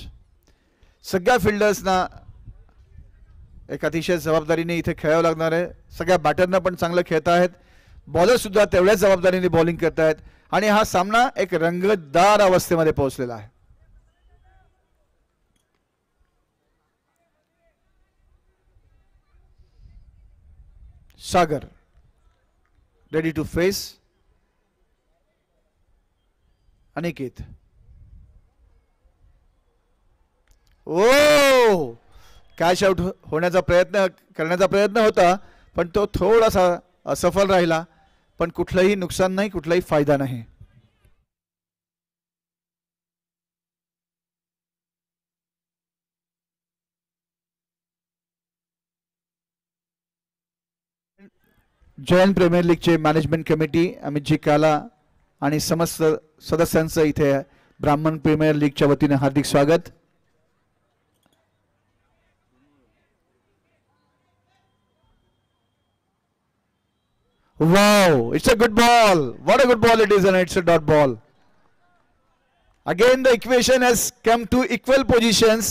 सगळ्या फिल्डर्सना एक अतिशय जबाबदारीने इथे खेळावं लागणार आहे. सगळ्या बॅटरना पण चांगलं खेळत आहेत, बॉलर सुद्धा तेवढ्याच जबाबदारीने बॉलिंग करत आहेत आणि हा सामना एक रंगतदार अवस्थेमध्ये पोहोचलेला आहे. Sagar ready to face Aniket. Oh, catch out करण्याचा प्रयत्न होता, पण तो थोडासा असफल राहिला. पण कुठलंही नुकसान नाही, कुठलाही फायदा नाही. जयंत प्रीमियर लीगचे मॅनेजमेंट कमिटी अमितजी काला आणि समस्त सदस्यांचं इथे ब्राह्मण प्रीमियर लीगच्या वतीने हार्दिक स्वागत. Wow, it's a good ball. What a good ball it is, and it's a dot ball. Again, the equation has come to equal positions,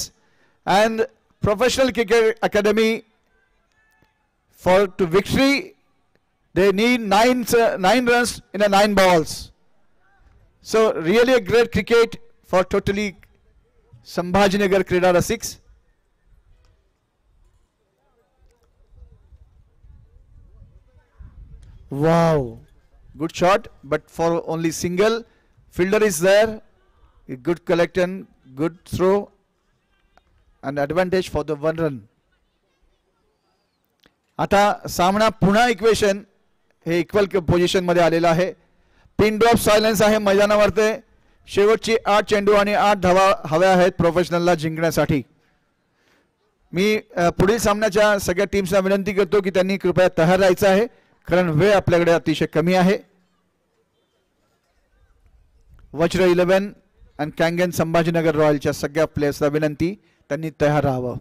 and Professional Cricket Academy to victory, they need 9 runs in a 9 balls. So really a great cricket for totally Sambhajinagar Krida Rasiks. Wow, good shot, but for only single. Fielder is there. A good collection, good throw, and advantage for the 1 run. आता सामना पुन्हा equation हे equal position मध्ये आलेला आहे. Pin drop silence आहे मैदानावरती. शेवटची 8 चेंडू आणि 8 धावा हव्या आहेत प्रोफेशनलला जिंकण्यासाठी. मी पुढील सामन्याच्या सगळ्या टीम्सना विनंती करतो की त्यांनी कृपया तयार राहायचं आहे, कारण वेळ आपल्याकडे अतिशय कमी आहे. वज्र 11 आणि कॅंगन संभाजीनगर रॉयलच्या सगळ्या प्लेयर्सला विनंती त्यांनी तयार राहावं.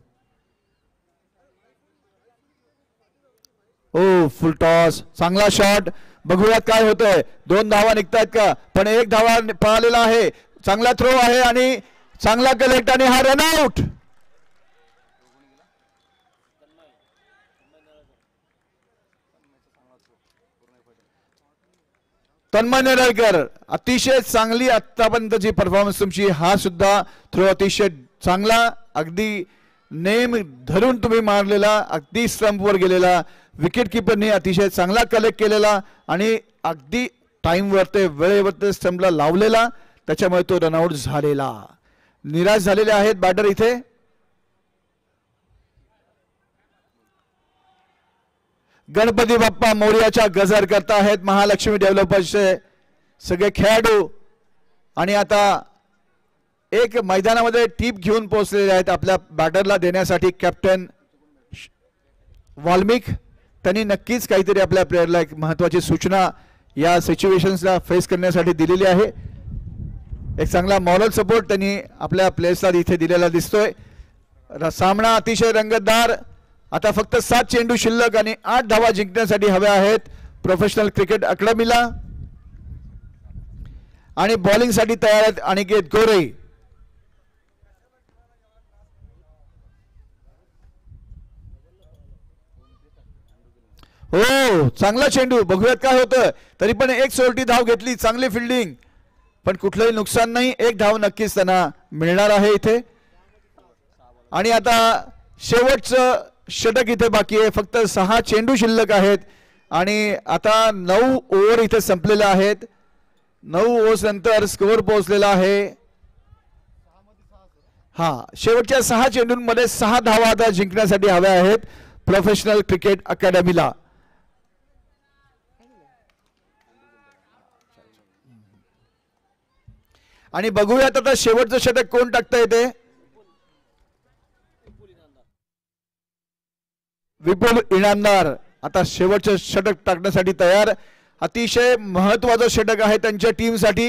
ओ, फुल टॉस, चांगला शॉट. बघूयात काय होतंय. 2 धावा निघतायत का, पण 1 धावा पळालेला आहे. चांगला थ्रो आहे आणि चांगला कलेक्ट आणि हा रनआउट. तन्मय नेरळकर, अतिशय चांगली आतापर्यंतची परफॉर्मन्स तुमची. हा सुद्धा थ्रो अतिशय चांगला, अगदी नेम धरून तुम्ही मारलेला, अगदी स्टंपवर गेलेला. विकेट किपरने अतिशय चांगला कलेक्ट केलेला आणि अगदी टाइमवर ते वेळेवर स्टंपला लावलेला, त्याच्यामुळे तो रनआउट झालेला. निराश झालेले आहेत बॅटर इथे. गणपती बाप्पा मोरयाच्या गजर करता आहेत महालक्ष्मी डेव्हलपर्सचे सगळे खेळाडू. आणि आता एक मैदानामध्ये टीप घेऊन पोहोचलेले आहेत आपल्या बॅटरला देण्यासाठी कॅप्टन वाल्मिक. त्यांनी नक्कीच काहीतरी आपल्या प्लेयरला एक महत्त्वाची सूचना या सिच्युएशन्सला फेस करण्यासाठी दिलेली आहे. एक चांगला मॉरल सपोर्ट त्यांनी आपल्या प्लेयर्सला इथे दिलेला दिसतोय. सामना अतिशय रंगतदार. आता फक्त 7 चेंडू शिल्लक आणि 8 धावा जिंकण्यासाठी हव्या आहेत प्रोफेशनल क्रिकेट अकॅडमीला. आणि बॉलिंग साठी तयार आहेत अनिकेत गोरे. हो चांगला चेंडू, बघूयात काय होतं. तरी पण एक सोरटी धाव घेतली, चांगली फिल्डिंग, पण कुठलंही नुकसान नाही. एक धाव नक्कीच त्यांना मिळणार आहे इथे. आणि आता शेवटचं षटक इथे बाकी आहे. फक्त 6 चेंडू शिल्लक आहेत आणि आता 9 ओव्हर इथे संपलेल्या आहेत. 9 ओव्हर्स नंतर स्कोअर पोहोचलेला आहे. हा, शेवटच्या 6 चेंडूंमध्ये 6 धावा आता जिंकण्यासाठी हव्या आहेत प्रोफेशनल क्रिकेट अकॅडमीला. आणि बघूयात आता शेवटचं षटक कोण टाकता येते. विपुल इनामदार आता शेवटचं षटक टाकण्यासाठी तयार. अतिशय महत्वाचं षटक आहे त्यांच्या टीमसाठी.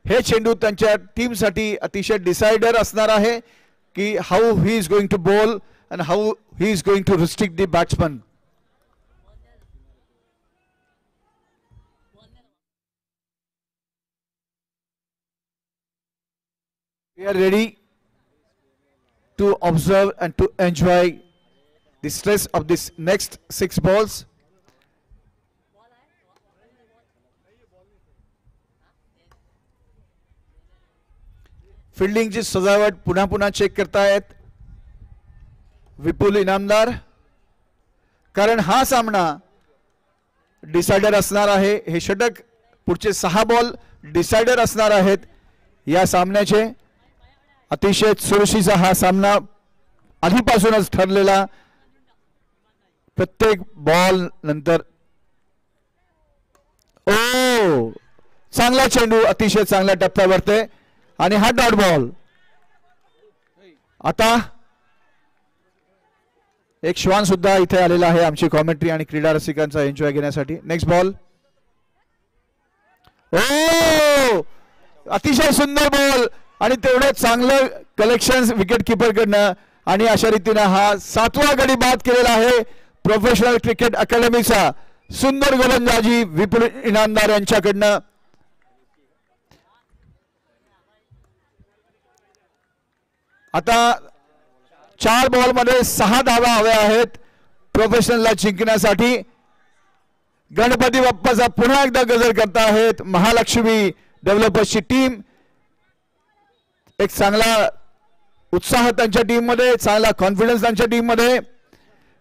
हे चेंडू त्यांच्या टीमसाठी अतिशय डिसाइडर असणार आहे की how he is going to bowl and how he is going to restrict the batsman. We are ready to observe and to enjoy the stress of this next 6 balls. Fielding ची सजावट पुन्हा पुन्हा check करतायत विपुल इनामदार, कारण हा सामना decider असणार आहे. हे षटक पुढचे 6 बॉल डिसाइडर असणार आहेत या सामन्याचे. अतिशय चुरशीचा हा सामना आधीपासूनच ठरलेला. प्रत्येक बॉल नंतर ओ चांगला चेंडू अतिशय चांगल्या टप्प्यावरते आणि हा डॉट बॉल. आता एक श्वान सुद्धा इथे आलेला आहे आमची कॉमेंट्री आणि क्रीडा रसिकांचा एन्जॉय घेण्यासाठी. Next ball. ओ अतिशय सुंदर बॉल आणि तेवढं चांगलं कलेक्शन विकेट किपर कडनं. आणि अशा रीतीने हा 7वा गडी बाद केलेला आहे प्रोफेशनल क्रिकेट अकॅडमीचा. सुंदर गोलंदाजी विपुल इनामदार यांच्याकडनं. आता 4 बॉल मध्ये 6 धावा हव्या आहेत प्रोफेशनलला जिंकण्यासाठी. गणपती बाप्पाचा पुन्हा एकदा गजर करता आहेत महालक्ष्मी डेव्हलपर्सची टीम. एक चांगला उत्साह त्यांच्या टीम मध्ये, चांगला कॉन्फिडन्स त्यांच्या टीम मध्ये.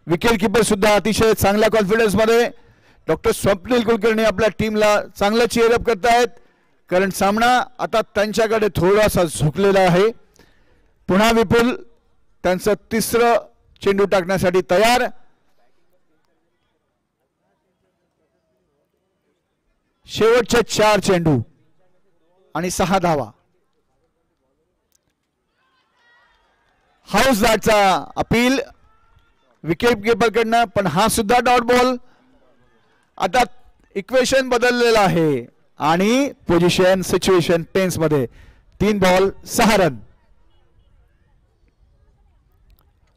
विकेट किपर सुद्धा अतिशय चांगल्या कॉन्फिडन्स मध्ये. डॉक्टर स्वप्नील कुलकर्णी आपल्या टीमला चांगलं चीअरअप करतायत, कारण सामना आता त्यांच्याकडे थोडासा झुकलेला आहे. पुन्हा विपुल त्यांचं 3रं चेंडू टाकण्यासाठी तयार. शेवटचे 4 चेंडू आणि 6 धावा. हाऊस दॅटचा अपील विकेट किपर कडनं, पण हा सुद्धा डॉट बॉल. आता इक्वेशन बदललेलं आहे आणि पोझिशन सिच्युएशन टेन्स मध्ये. 3 ball 6 run.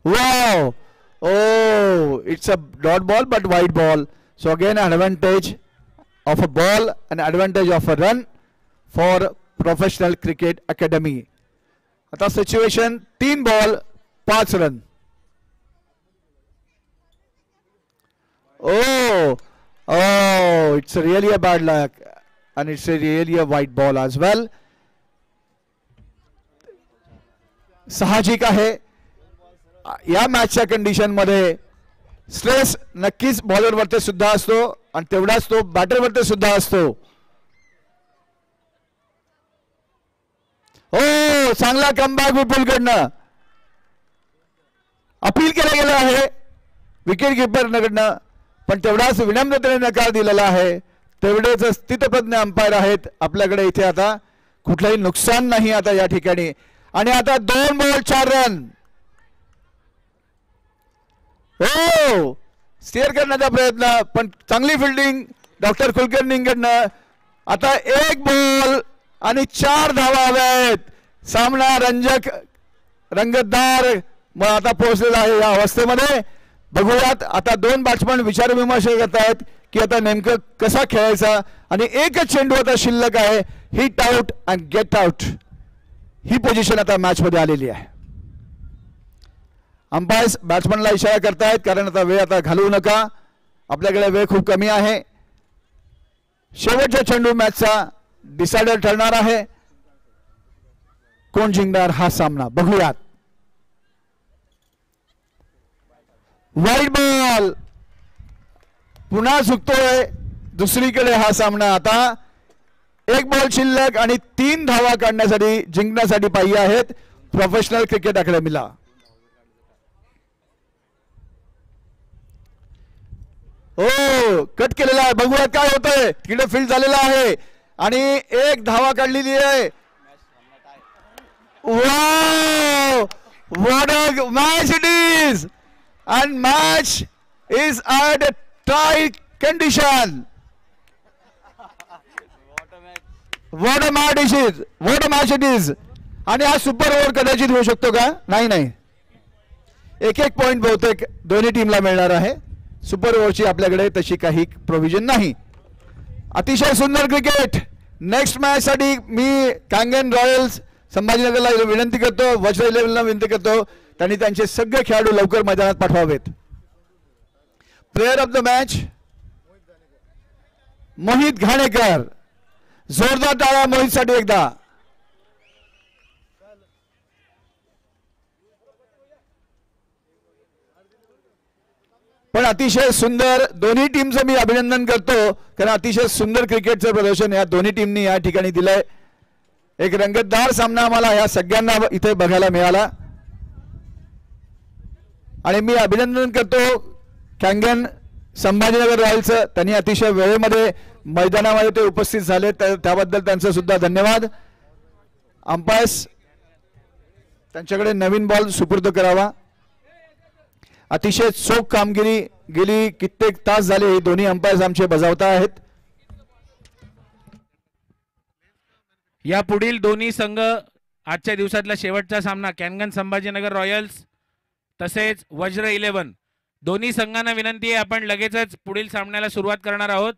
Wow! Oh, it's a dot ball but wide ball. So again, an advantage of a ball, an advantage of a run for Professional Cricket Academy. आता situation 3 ball 5 run. Oh, it's really a bad luck, and it's really a white ball as well. साहजिक आहे या मॅचच्या condition मध्ये stress नक्कीच bowler वरती सुद्धा असतो आणि तेवढाच तो बॅटर वरती सुद्धा असतो. हो चांगला कमबॅक विपुल कडनं. अपील केलं गेलं आहे विकेट किपर कडनं, पण तेवढाच विनम्रतेने नकार दिलेला आहे. तेवढेच स्थितप्रज्ञ अंपायर आहेत आपल्याकडे इथे. आता कुठलंही नुकसान नाही आता या ठिकाणी. आणि आता 2 बॉल 4 रन. हो स्टेअर करण्याचा प्रयत्न, पण चांगली फिल्डिंग डॉक्टर कुलकर्णींकडनं. आता 1 बॉल आणि 4 धावा हव्या आहेत. सामना रंजक रंगतदार मग आता पोहोचलेला आहे या अवस्थेमध्ये. बघूयात आता 2 बॅट्समन विचारविमर्श करतायत की आता नेमकं कसा खेळायचा. आणि एकच चेंडू आता शिल्लक आहे. Hit out and get out he position आता मॅच मध्ये आलेली आहे. अंपायर्स बॅट्समनला इशारा करतायत, कारण आता वेळ आता घालवू नका आपल्याकडे वेळ खूप कमी आहे. शेवटच्या चेंडू मॅचचा डिसायडर ठरणार आहे. कोण जिंकणार हा सामना बघूयात. वाईट बॉल पुन्हा चुकतोय. दुसरीकडे हा सामना आता एक बॉल शिल्लक आणि 3 धावा काढण्यासाठी जिंकण्यासाठी पाहिजे आहेत प्रोफेशनल क्रिकेट अकॅडमीला. हो कट केलेला आहे. बघूया काय होतंय. तिकडे फील्ड झालेला आहे आणि एक धावा काढलेली आहे. Wow what a match it is and match is at a tie condition. What a match it is. आणि हा सुपर ओव्हर कदाचित होऊ शकतो का? नाही एक पॉइंट बहुतेक दोन्ही टीमला मिळणार आहे. सुपर ओव्हरची आपल्याकडे तशी काही प्रोव्हिजन नाही. अतिशय सुंदर क्रिकेट. नेक्स्ट मॅच साठी मी कांगन रॉयल्स संभाजीनगरला विनंती करतो, वज्र 11ला विनंती करतो त्यांनी त्यांचे सगळे खेळाडू लवकर मैदानात पाठवावेत. Player of the match Mohit Ghanekar. जोरदार टाळ्या मोहितसाठी एकदा. पण अतिशय सुंदर दोन्ही टीमचं मी अभिनंदन करतो कारण अतिशय सुंदर क्रिकेटचं प्रदर्शन या दोन्ही टीमनी या ठिकाणी दिलंय. एक रंगतदार सामना आम्हाला या सगळ्यांना इथे बघायला मिळाला आणि मी अभिनंदन करतो कॅंगन संभाजीनगर रॉयल्सचं. त्यांनी अतिशय वेळेमध्ये मैदानामध्ये ते उपस्थित झाले त्याबद्दल त्यांचं सुद्धा धन्यवाद. अंपायर्स त्यांच्याकडे नवीन बॉल सुपूर्द करावा. अतिशय चोख कामगिरी गेली कित्येक तास झाले हे दोन्ही अंपायर्स आमचे बजावता आहेत. या पुढील दोन्ही संघ आजच्या दिवसातला शेवटचा सामना कॅंगन संभाजीनगर रॉयल्स तसेच वज्र 11 दोन्ही संघांना विनंती आहे आपण लगेचच पुढील सामन्याला सुरुवात करणार आहोत.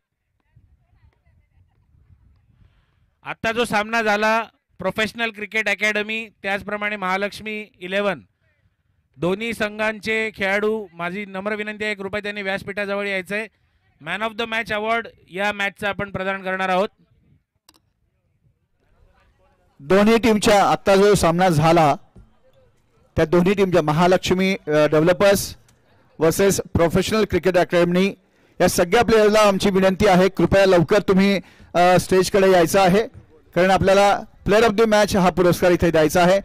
आता जो सामना झाला प्रोफेशनल क्रिकेट अकॅडमी त्याचप्रमाणे महालक्ष्मी 11 दोन्ही संघांचे खेळाडू माझी नम्र विनंती आहे कृपया त्यांनी व्यासपीठाजवळ यायचंय. Man of the match award या मॅचचा आपण प्रदान करणार आहोत. दोन्ही टीमच्या आता जो सामना झाला त्या दोन्ही टीमच्या Mahalakshmi developers versus professional cricket academy या सगळ्या प्लेयरला आमची विनंती आहे कृपया लवकर तुम्ही स्टेजकडे यायचं आहे कारण आपल्याला प्लेयर ऑफ द मॅच हा पुरस्कार इथे द्यायचा आहे.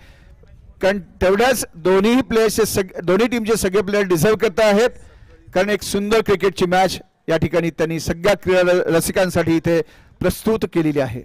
कारण तेवढ्याच दोन्ही प्लेयर्सचे दोन्ही टीमचे सगळे प्लेयर डिझर्व करत आहेत कारण एक सुंदर क्रिकेटची मॅच या ठिकाणी त्यांनी सगळ्या क्रीडा रसिकांसाठी इथे प्रस्तुत केलेली आहे.